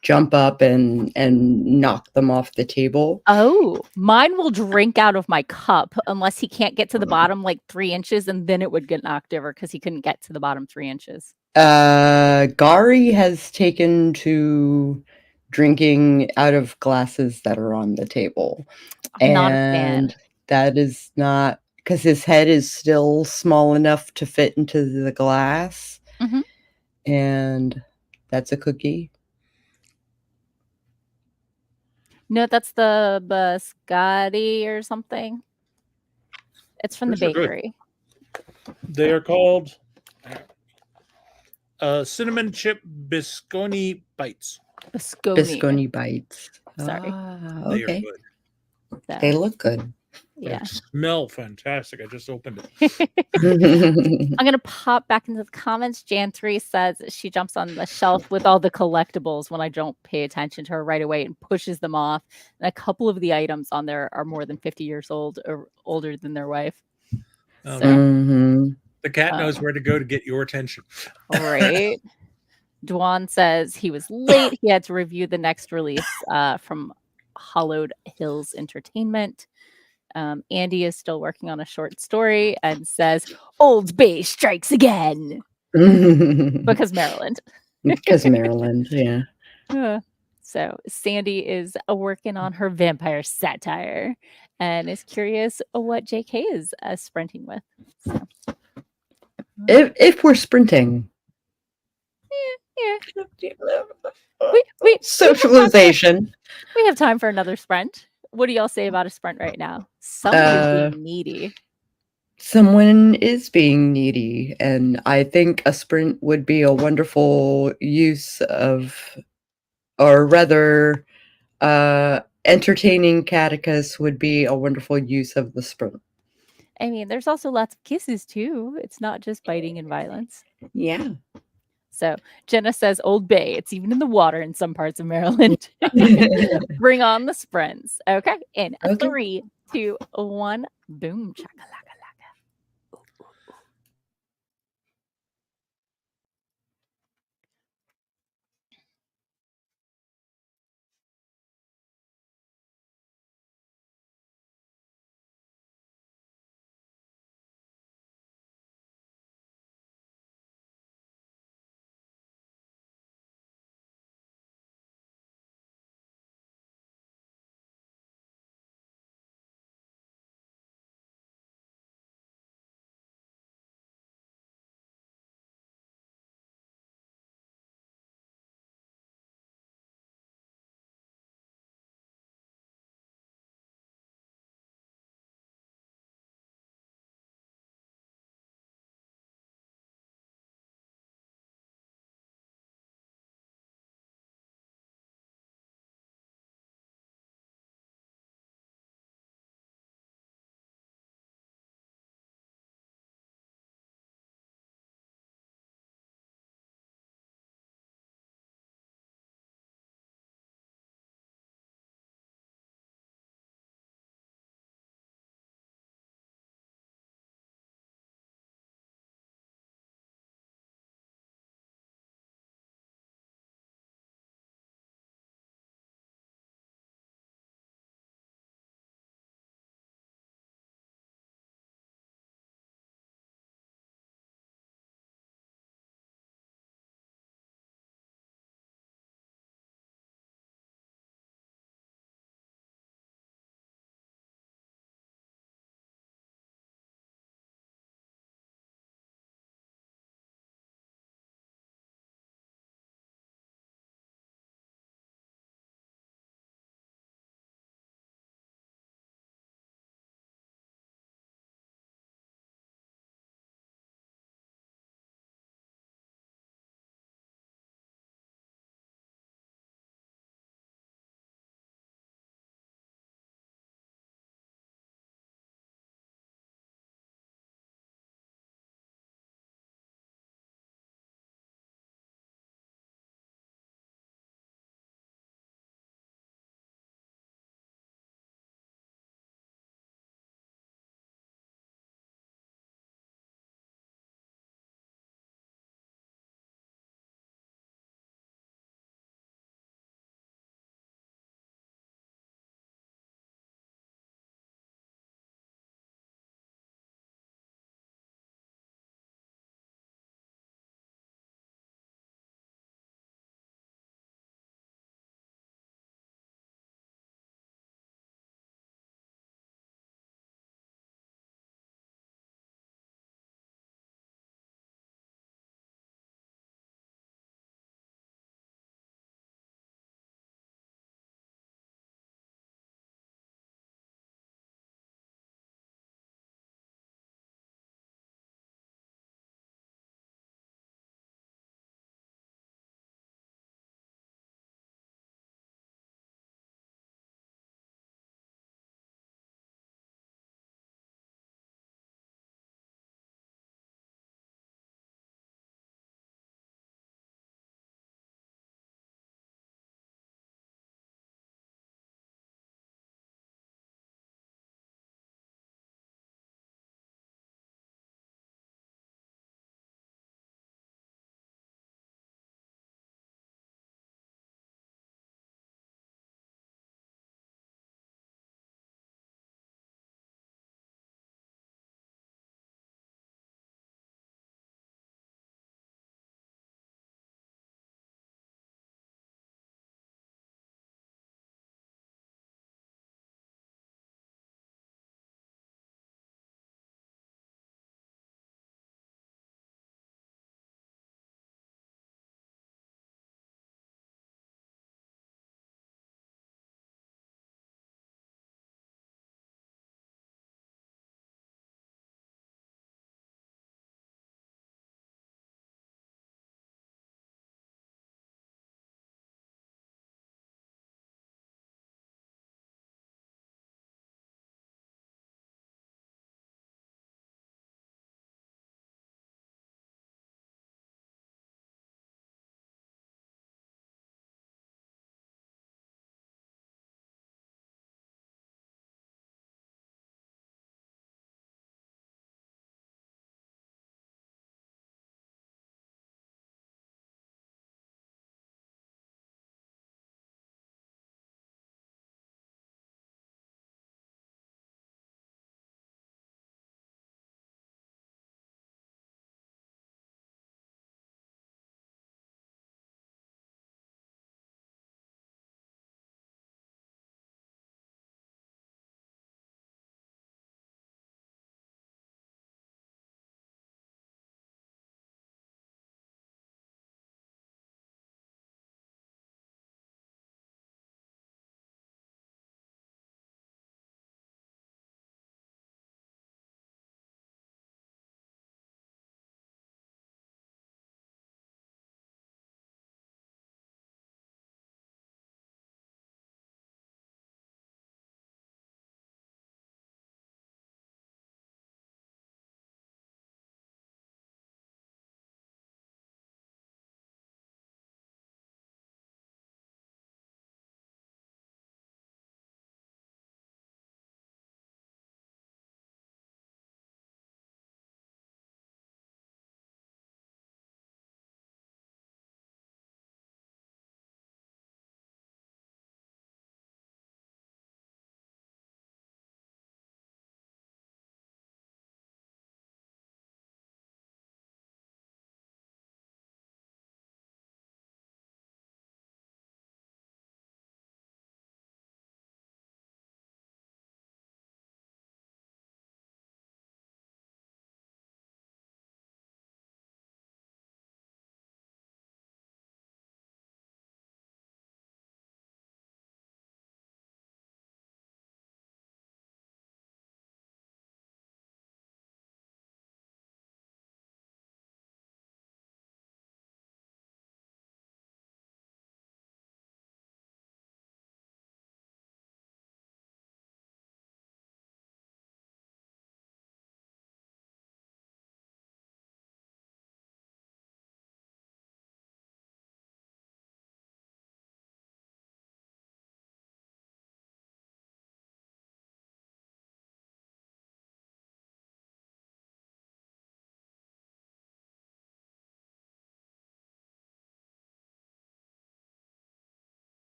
jump up and knock them off the table. Oh, mine will drink out of my cup unless he can't get to the bottom like 3 inches, and then it would get knocked over because he couldn't get to the bottom 3 inches. Gari has taken to drinking out of glasses that are on the table. I'm not a fan. That is not because his head is still small enough to fit into the glass. Mm-hmm. And that's a cookie. No, that's the biscotti or something. It's from the bakery. They are called cinnamon chip bisconi bites. Bisconi bites. Sorry. Okay. They are good. They look good. Yeah. They smell fantastic. I just opened it. I'm going to pop back into the comments. Jan3 says she jumps on the shelf with all the collectibles when I don't pay attention to her right away and pushes them off. And a couple of the items on there are more than 50 years old or older than their wife. Oh, So, no. The cat knows where to go to get your attention. Right. Dwan says he was late. He had to review the next release from Hollowed Hills Entertainment. Andy is still working on a short story and says, Old Bay strikes again. Because Maryland. Because Maryland, yeah. So Sandy is working on her vampire satire and is curious what JK is sprinting with. So. If we're sprinting. Yeah. Socialization. We have time for another sprint. What do y'all say about a sprint right now? Someone is being needy. Someone is being needy, and I think a sprint would be a wonderful use of, or rather, entertaining Catechus would be a wonderful use of the sprint. I mean, there's also lots of kisses too. It's not just biting and violence. Yeah. So Jenna says Old Bay. It's even in the water in some parts of Maryland. Bring on the sprints. Okay. In 3, 2, 1. Boom. Chakalaka.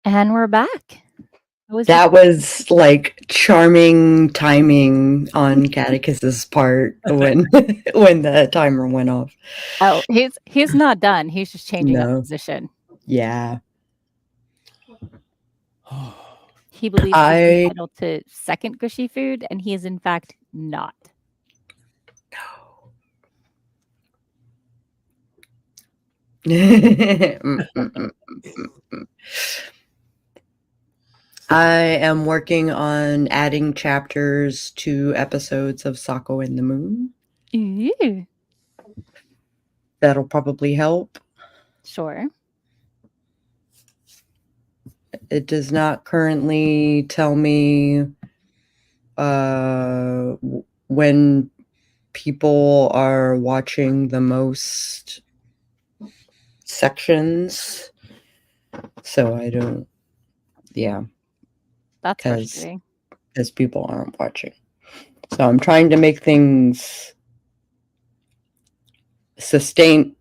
And we're back. That was like charming timing on Catechus's part when when the timer went off. Oh, he's not done. He's just changing up No. position. Yeah. He believes he's entitled to second gushy food, and he is in fact not. I am working on adding chapters to episodes of Sako and the Moon. Ooh. That'll probably help. Sure. It does not currently tell me when people are watching the most sections. So I don't, yeah. That's frustrating. Because people aren't watching. So I'm trying to make things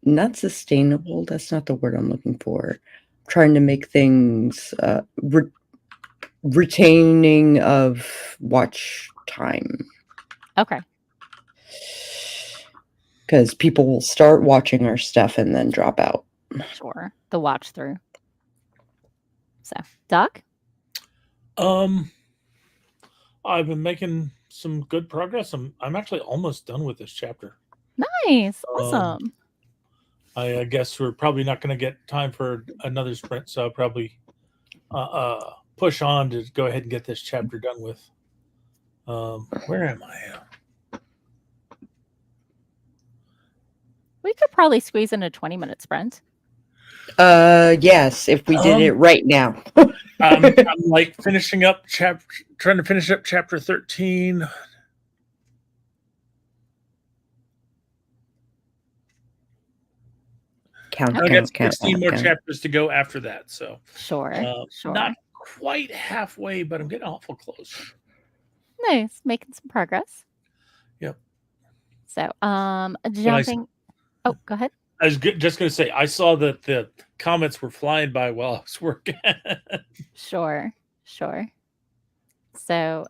not sustainable. That's not the word I'm looking for. I'm trying to make things retaining of watch time. Okay. Because people will start watching our stuff and then drop out. Sure. The watch through. So, Doc? I've been making some good progress. I'm actually almost done with this chapter. Nice. Awesome. I guess we're probably not going to get time for another sprint, so I'll probably push on to go ahead and get this chapter done with. Where am I? We could probably squeeze in a 20-minute sprint. Yes, if we did it right now. I'm like finishing up trying to finish up chapter 13. I got 16 more chapters to go after that, so sure. Not quite halfway, but I'm getting awful close. Nice, making some progress. Yep. So, jumping. Oh, go ahead. I was just going to say, I saw that the comments were flying by while I was working. Sure. So,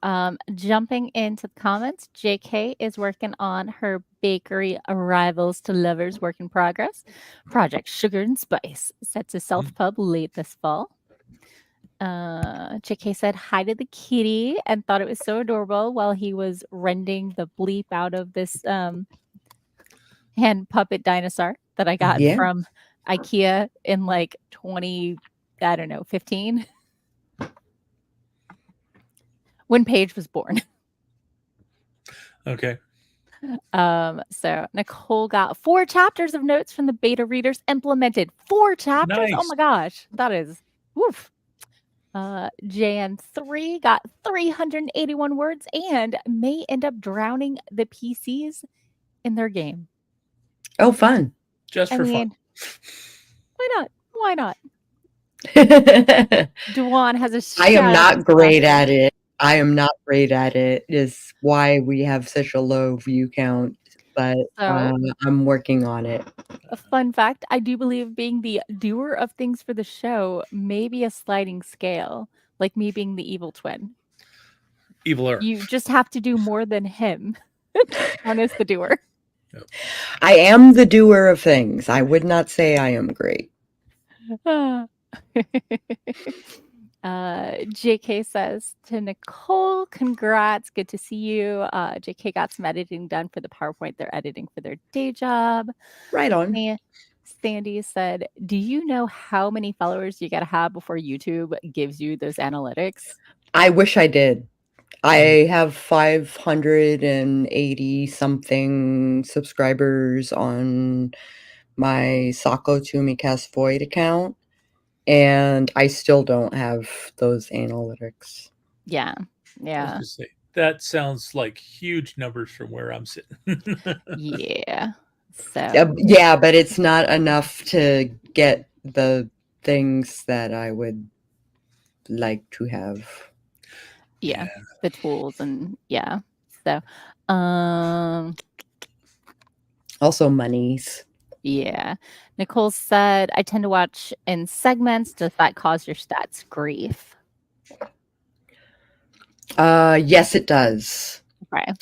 jumping into the comments, JK is working on her bakery arrivals to lovers work in progress. Project Sugar and Spice set to self-pub late this fall. JK said hi to the kitty and thought it was so adorable while he was rending the bleep out of this hand puppet dinosaur that I got from IKEA in like 15 when Paige was born. Okay. So Nicole got 4 chapters of notes from the beta readers implemented. 4 chapters. Nice. Oh my gosh, that is woof. JN3 got 381 words and may end up drowning the PCs in their game. Oh, fun. Just for fun. Why not? Duan has a I am not great at it. Is why we have such a low view count, but I'm working on it. A fun fact, I do believe being the doer of things for the show may be a sliding scale, like me being the evil twin. Eviler. You just have to do more than him. One is the doer. Yep. I am the doer of things. I would not say I am great. JK says to Nicole, congrats, good to see you. JK got some editing done for the PowerPoint they're editing for their day job. Right on. And Sandy said, do you know how many followers you gotta have before YouTube gives you those analytics? I wish I did. I have 580 something subscribers on my Sako Tumicast Void account, and I still don't have those analytics. Yeah. That sounds like huge numbers from where I'm sitting. Yeah. So yeah, but it's not enough to get the things that I would like to have. Yeah. The tools and so also monies. Yeah. Nicole said, I tend to watch in segments. Does that cause your stats grief? Yes, it does. Okay.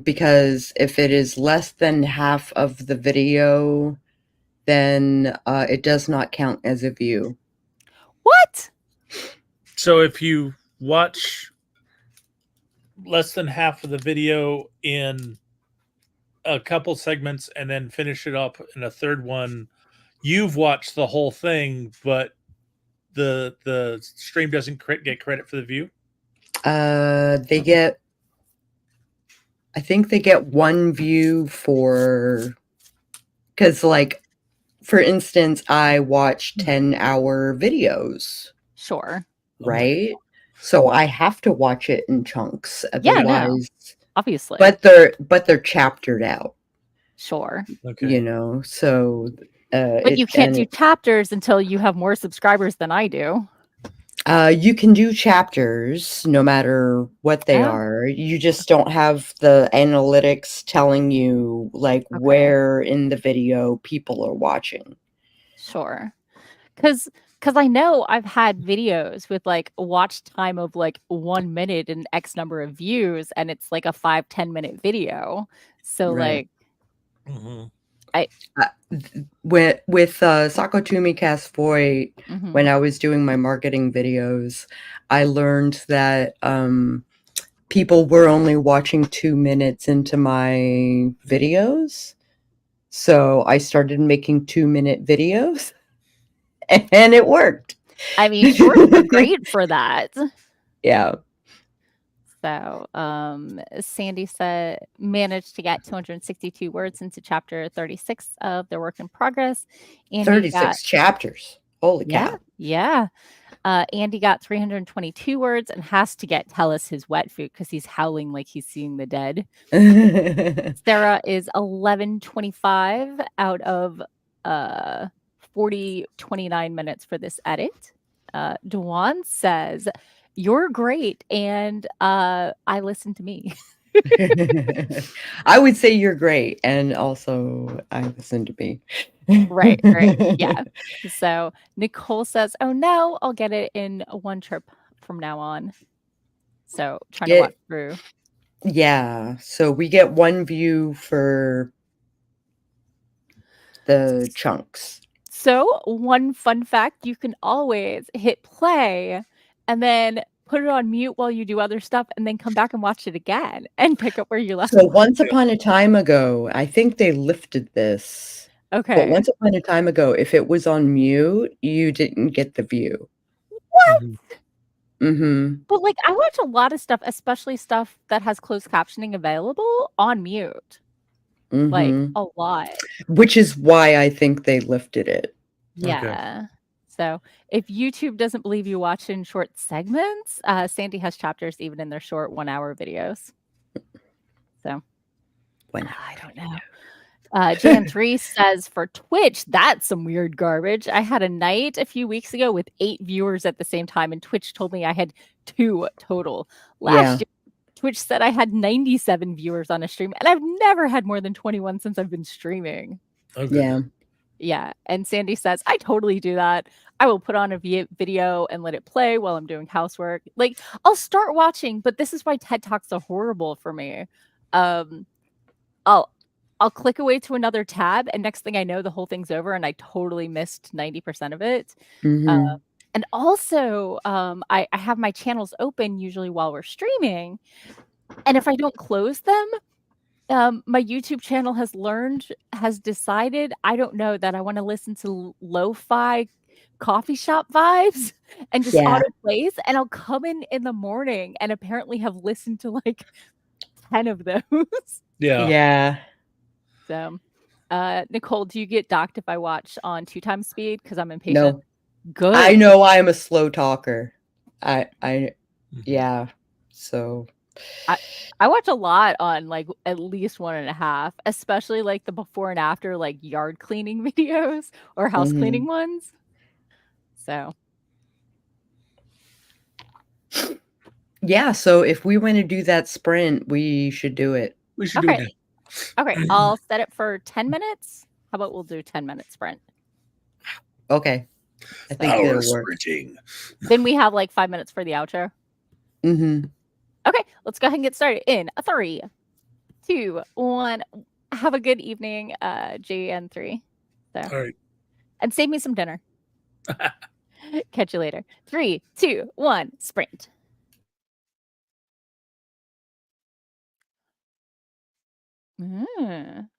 Because if it is less than half of the video, then it does not count as a view. What? So if you watch less than half of the video in a couple segments and then finish it up in a third one, you've watched the whole thing, but the stream doesn't get credit for the view. They get, I think they get one view for, because like, for instance, I watch 10-hour videos, Sure. right? So I have to watch it in chunks, Yeah, no. otherwise. Obviously. But they're chaptered out, Sure. Okay. you know. So, But you can't do chapters until you have more subscribers than I do. You can do chapters no matter what they are. You just don't have the analytics telling you like where in the video people are watching. Sure. Because I know I've had videos with like a watch time of like 1 minute and X number of views, and it's like a 5-10 minute video. So Right. like with Sakotumi Cast Void, when I was doing my marketing videos, I learned that people were only watching 2 minutes into my videos. So I started making 2-minute videos and it worked. I mean, shorts are great for that. Yeah. So, Sandy said, managed to get 262 words into chapter 36 of their work in progress. Andy 36 chapters. Holy cow. Yeah. Andy got 322 words and has to tell us his wet food because he's howling like he's seeing the dead. Sarah is 1125 out of 29 minutes for this edit. Dewan says, you're great, and I listen to me. I would say you're great, and also I listen to me. Right. Yeah. So Nicole says, oh no, I'll get it in one trip from now on. So trying to walk through. Yeah. So we get one view for the chunks. So one fun fact, you can always hit play and then put it on mute while you do other stuff and then come back and watch it again and pick up where you left. So once upon a time ago, I think they lifted this. Okay. But once upon a time ago, if it was on mute, you didn't get the view. What? Mm-hmm. But like I watch a lot of stuff, especially stuff that has closed captioning available on mute. Like a lot. Which is why I think they lifted it. Yeah. Okay. So if YouTube doesn't believe you watch in short segments, Sandy has chapters even in their short 1-hour videos. So I don't know. Jan3 says for Twitch, that's some weird garbage. I had a night a few weeks ago with 8 viewers at the same time, and Twitch told me I had 2 total. Last year, Twitch said I had 97 viewers on a stream, and I've never had more than 21 since I've been streaming. Okay. Yeah. And Sandy says, I totally do that. I will put on a video and let it play while I'm doing housework. Like, I'll start watching, but this is why TED Talks are horrible for me. I'll click away to another tab, and next thing I know, the whole thing's over, and I totally missed 90% of it. And also, I have my channels open usually while we're streaming, and if I don't close them, my YouTube channel has decided, I don't know, that I want to listen to lo-fi coffee shop vibes and just auto plays, and I'll come in the morning and apparently have listened to like 10 of those. Yeah. So, Nicole, do you get docked if I watch on 2x speed? Because I'm impatient. No. Good. I know I'm a slow talker. So I watch a lot on like at least 1.5, especially like the before and after like yard cleaning videos or house cleaning ones. So yeah, so if we want to do that sprint, we should do it. We should do it now. Okay, I'll set it for 10 minutes. How about we'll do 10-minute sprint? Okay. I think Power it'll work. sprinting. Then we have like 5 minutes for the outro. Mm-hmm. Okay, let's go ahead and get started in 3, 2, 1. Have a good evening, JN3. So, All right. and save me some dinner. Catch you later. 3, 2, 1, sprint. Mm.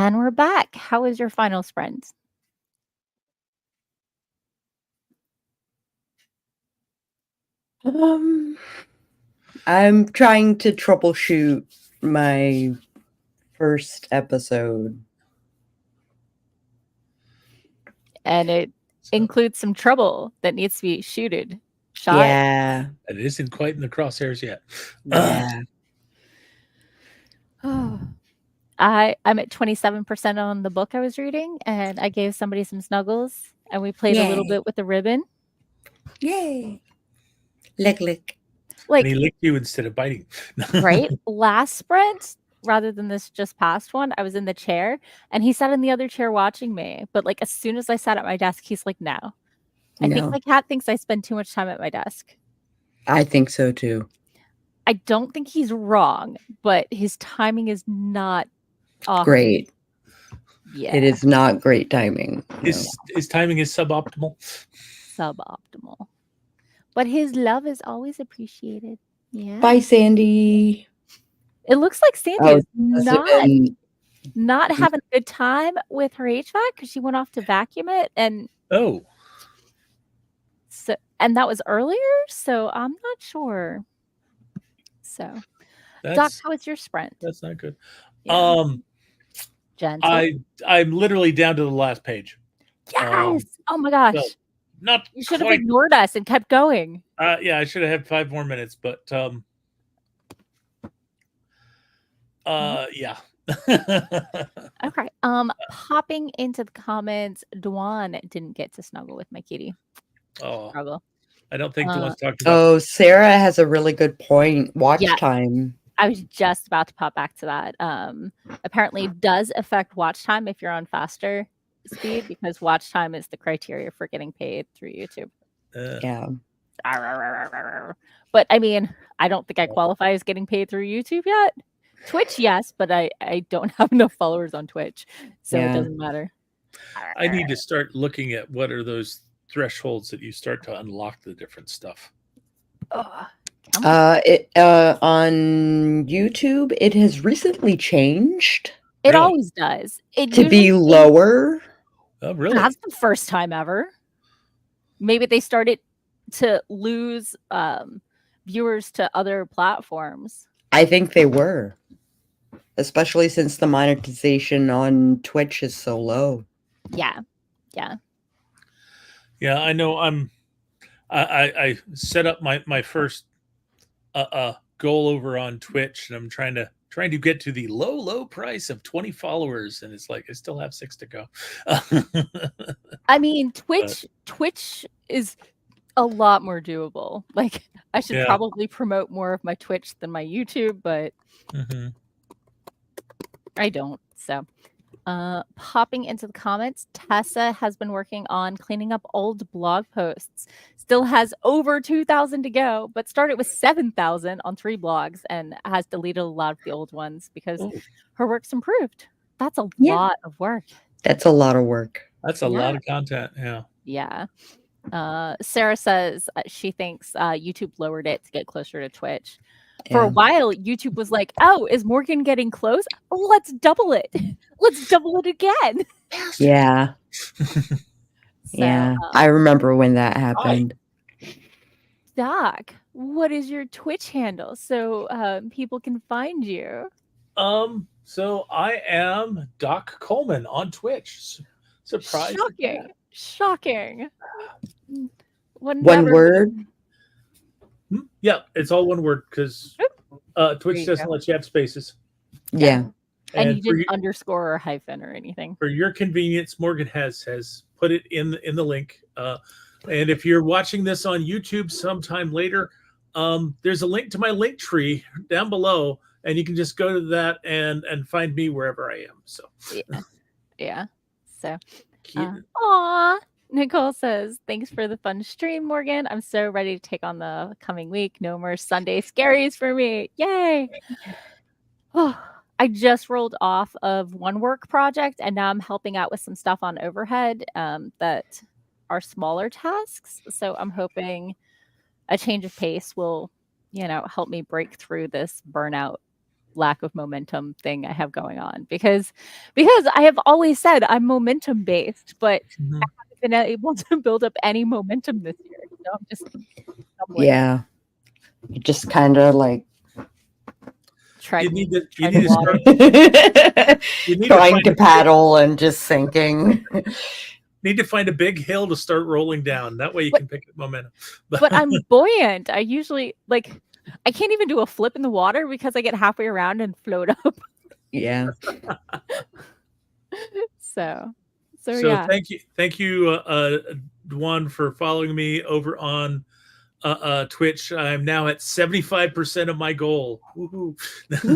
And we're back. How was your final sprint? I'm trying to troubleshoot my first episode. And it includes some trouble that needs to be shot. Yeah. It isn't quite in the crosshairs yet. Yeah. I'm at 27% on the book I was reading, and I gave somebody some snuggles, and we played a little Yay. bit with the ribbon. Yay. Lick. And he licked you instead of biting. Right? Last sprint, rather than this just past one, I was in the chair, and he sat in the other chair watching me. But like as soon as I sat at my desk, he's like, "No." I think my cat thinks I spend too much time at my desk. I think so too. I don't think he's wrong, but his timing is not often. Great. Yeah. It is not great timing. His timing is suboptimal. Suboptimal. But his love is always appreciated. Yeah. Bye, Sandy. It looks like Sandy is not having a good time with her HVAC because she went off to vacuum it, and that was earlier, so I'm not sure. So, Doc, how was your sprint? That's not good. Yeah. I'm literally down to the last page. Yes. Oh my gosh. So you should have ignored us and kept going. Yeah, I should have had 5 more minutes, but yeah. Okay. Popping into the comments, Dwan didn't get to snuggle with my kitty. Oh, struggle. I don't think Dwan's talking about. Oh, Sarah has a really good point. Watch time. I was just about to pop back to that. Apparently does affect watch time if you're on faster speed, because watch time is the criteria for getting paid through YouTube. Yeah. But I mean, I don't think I qualify as getting paid through YouTube yet. Twitch, yes, but I don't have enough followers on Twitch, so it doesn't matter. I need to start looking at what are those thresholds that you start to unlock the different stuff. On YouTube, it has recently changed. It always does. It to be lower. Oh, really? That's the first time ever. Maybe they started to lose viewers to other platforms. I think they were, especially since the monetization on Twitch is so low. Yeah. I know. I set up my first goal over on Twitch, and I'm trying to get to the low price of 20 followers, and it's like I still have 6 to go. I mean, Twitch is a lot more doable. Like, I should probably promote more of my Twitch than my YouTube, but I don't. So, popping into the comments, Tessa has been working on cleaning up old blog posts. Still has over 2,000 to go, but started with 7,000 on 3 blogs and has deleted a lot of the old ones because her work's improved. That's a lot of work. That's a lot of work. That's a lot of content. Yeah. Sarah says she thinks YouTube lowered it to get closer to Twitch. For a while, YouTube was like, "Oh, is Morgan getting close? Let's double it. Let's double it again." Yeah. I remember when that happened. Doc, what is your Twitch handle so people can find you? So I am Doc Coleman on Twitch. Surprise! Shocking. One word. Yeah, it's all one word because Twitch doesn't let you have spaces. Yeah. And you didn't underscore or hyphen or anything. For your convenience, Morgan has put it in the link. And if you're watching this on YouTube sometime later, there's a link to my link tree down below, and you can just go to that and find me wherever I am. So yeah. So aw. Nicole says, "Thanks for the fun stream, Morgan. I'm so ready to take on the coming week. No more Sunday scaries for me. Yay." I just rolled off of one work project, and now I'm helping out with some stuff on overhead that are smaller tasks. So I'm hoping a change of pace will, help me break through this burnout lack of momentum thing I have going on because I have always said I'm momentum based, but Mhm. I haven't been able to build up any momentum this year. So I'm just stumbling. Yeah. You just kind of like You need to treading water. start. You need to trying find to a paddle and just sinking. need to find a big hill to start rolling down. That way you can pick up momentum. But I'm buoyant. I usually I can't even do a flip in the water because I get halfway around and float up. Yeah. So So yeah. thank you, Dwan, for following me over on Twitch. I'm now at 75% of my goal. Woohoo.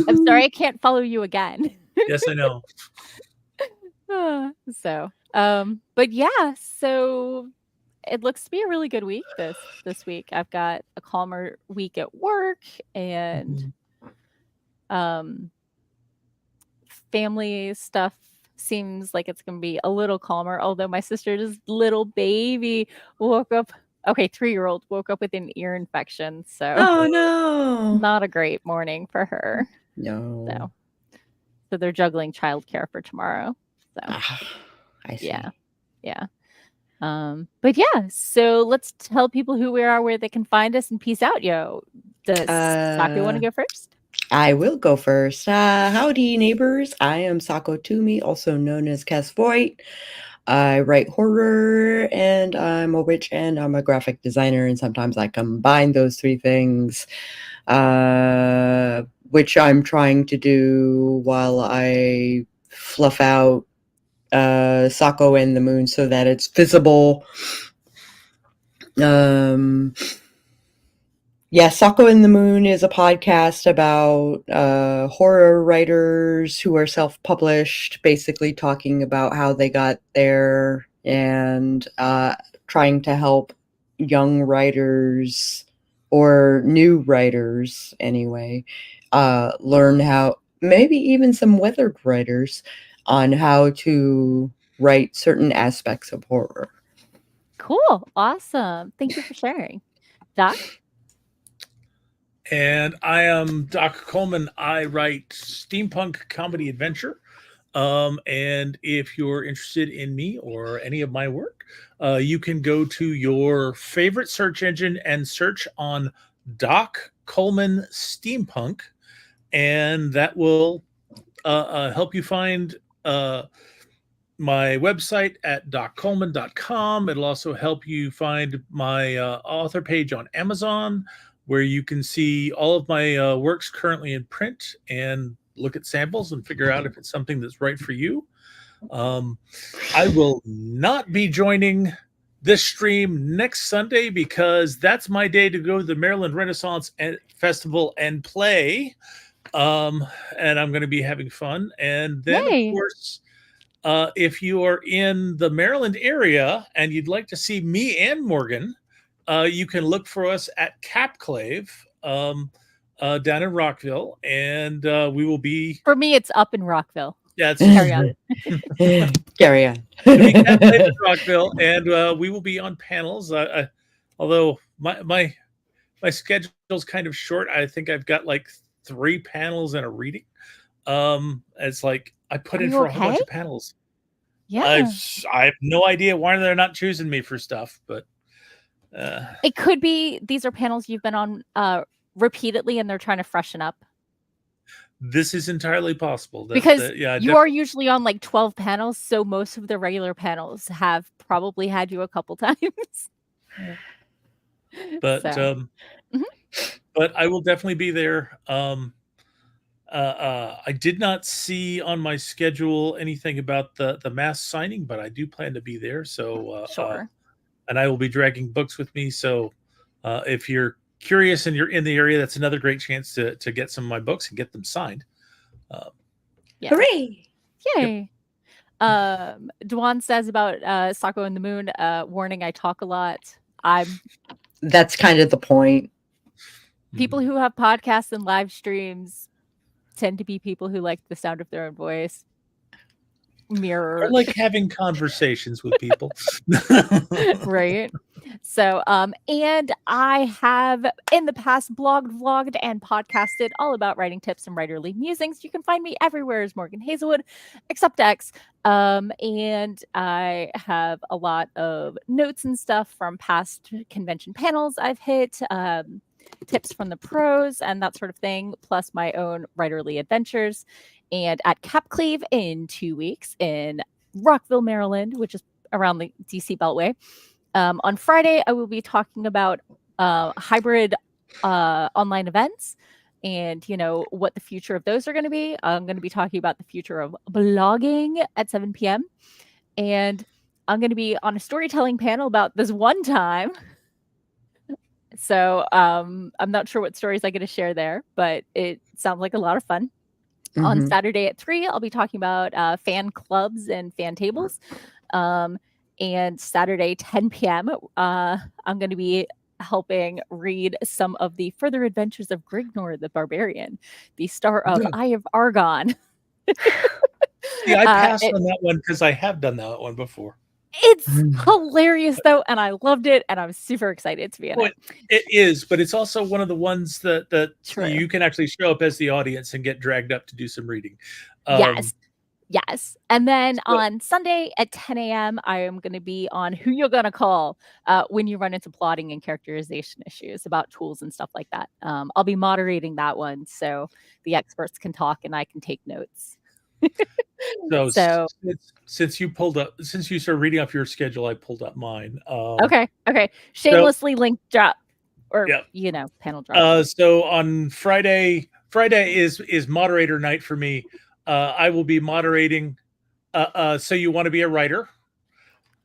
I'm sorry I can't follow you again. Yes, I know. So, but yeah, so it looks to be a really good week this week. I've got a calmer week at work and family stuff seems like it's going to be a little calmer, although my sister's little baby woke up 3-year-old woke up with an ear infection, so Oh no. not a great morning for her. No. So they're juggling childcare for tomorrow. So I see. Yeah. But yeah, so let's tell people who we are, where they can find us, and peace out, yo. Does Sako want to go first? I will go first. Howdy, neighbors. I am Sako Toomey, also known as Cass Voight. I write horror, and I'm a witch, and I'm a graphic designer, and sometimes I combine those three things, which I'm trying to do while I fluff out Sako and the Moon so that it's visible. Sako and the Moon is a podcast about horror writers who are self-published, basically talking about how they got there and trying to help young writers or new writers anyway learn how, maybe even some weathered writers, on how to write certain aspects of horror. Cool. Awesome. Thank you for sharing. Doc? And I am Doc Coleman. I write steampunk comedy adventure. And if you're interested in me or any of my work, you can go to your favorite search engine and search on Doc Coleman Steampunk, and that will help you find my website at doccoleman.com. It'll also help you find my author page on Amazon, where you can see all of my works currently in print and look at samples and figure out if it's something that's right for you. I will not be joining this stream next Sunday because that's my day to go to the Maryland Renaissance Festival and play. And I'm going to be having fun. And then, Yay. of course, if you are in the Maryland area and you'd like to see me and Morgan, you can look for us at Capclave down in Rockville, and we will be. For me, it's up in Rockville. Yeah, it's Carry on. Carry on. Capclave in Rockville, and we will be on panels. Although my schedule's kind of short, I think I've got like 3 panels and a reading. It's like I put in for a whole bunch of panels. Yeah, I have no idea why they're not choosing me for stuff, but it could be these are panels you've been on repeatedly, and they're trying to freshen up. This is entirely possible. Because you are usually on like 12 panels, so most of the regular panels have probably had you a couple times. But but I will definitely be there. I did not see on my schedule anything about the mass signing, but I do plan to be there. So sure. And I will be dragging books with me. So if you're curious and you're in the area, that's another great chance to get some of my books and get them signed. Hooray! Yay! Dwan says about Sako and the Moon, warning, I talk a lot. That's kind of the point. People who have podcasts and live streams tend to be people who like the sound of their own voice. mirror. I like having conversations with people. Right. So, and I have in the past blogged, vlogged, and podcasted all about writing tips and writerly musings. You can find me everywhere as Morgan Hazelwood, except X. And I have a lot of notes and stuff from past convention panels I've hit, tips from the pros and that sort of thing, plus my own writerly adventures. And at Capcleve in 2 weeks in Rockville, Maryland, which is around the DC Beltway. On Friday, I will be talking about hybrid online events and, what the future of those are going to be. I'm going to be talking about the future of blogging at 7 p.m. And I'm going to be on a storytelling panel about this one time. So I'm not sure what stories I'm going to share there, but it sounds like a lot of fun. Mm-hmm. On Saturday at 3, I'll be talking about fan clubs and fan tables. And Saturday, 10 p.m., I'm going to be helping read some of the further adventures of Grignor the Barbarian, the star of Eye of Argon. See, I passed on that one because I have done that one before. It's hilarious, though, and I loved it, and I'm super excited to be in it. It is, but it's also one of the ones that you can actually show up as the audience and get dragged up to do some reading. Yes. And then on Sunday at 10 a.m., I am going to be on Who You're Gonna Call when you run into plotting and characterization issues about tools and stuff like that. I'll be moderating that one so the experts can talk and I can take notes. So since you started reading off your schedule, I pulled up mine. Okay. Shamelessly link drop or panel drop. So on Friday is moderator night for me. I will be moderating. So you want to be a writer,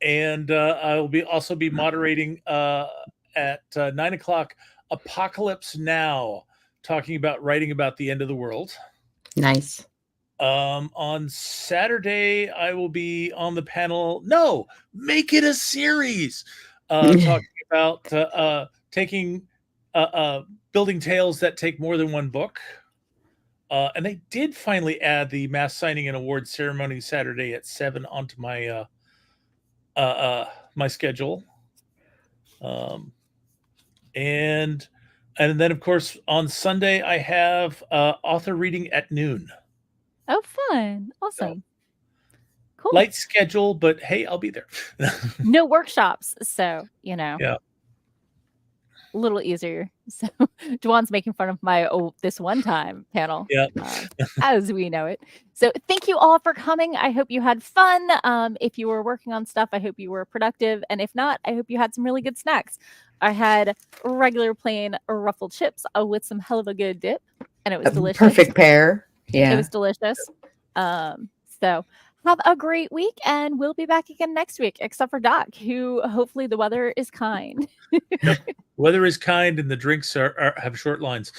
and I will also be moderating at 9 o'clock. Apocalypse Now, talking about writing about the end of the world. Nice. On Saturday, I will be on the panel. No, make it a series. Talking about building tales that take more than one book. And they did finally add the mass signing and award ceremony Saturday at 7 onto my my schedule. And then of course on Sunday I have author reading at noon. Oh, fun. Awesome. Cool. Light schedule, but hey, I'll be there. No workshops, so Yeah. a little easier. So Dwan's making fun of my this one time panel, as we know it. So thank you all for coming. I hope you had fun. If you were working on stuff, I hope you were productive, and if not, I hope you had some really good snacks. I had regular plain ruffled chips with some hell of a good dip, and it was delicious. Perfect pair. Yeah, it was delicious. So have a great week, and we'll be back again next week, except for Doc, who hopefully the weather is kind. Weather is kind, and the drinks have short lines.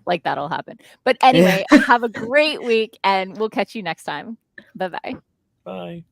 Like that'll happen. But anyway, have a great week, and we'll catch you next time. Bye-bye. Bye.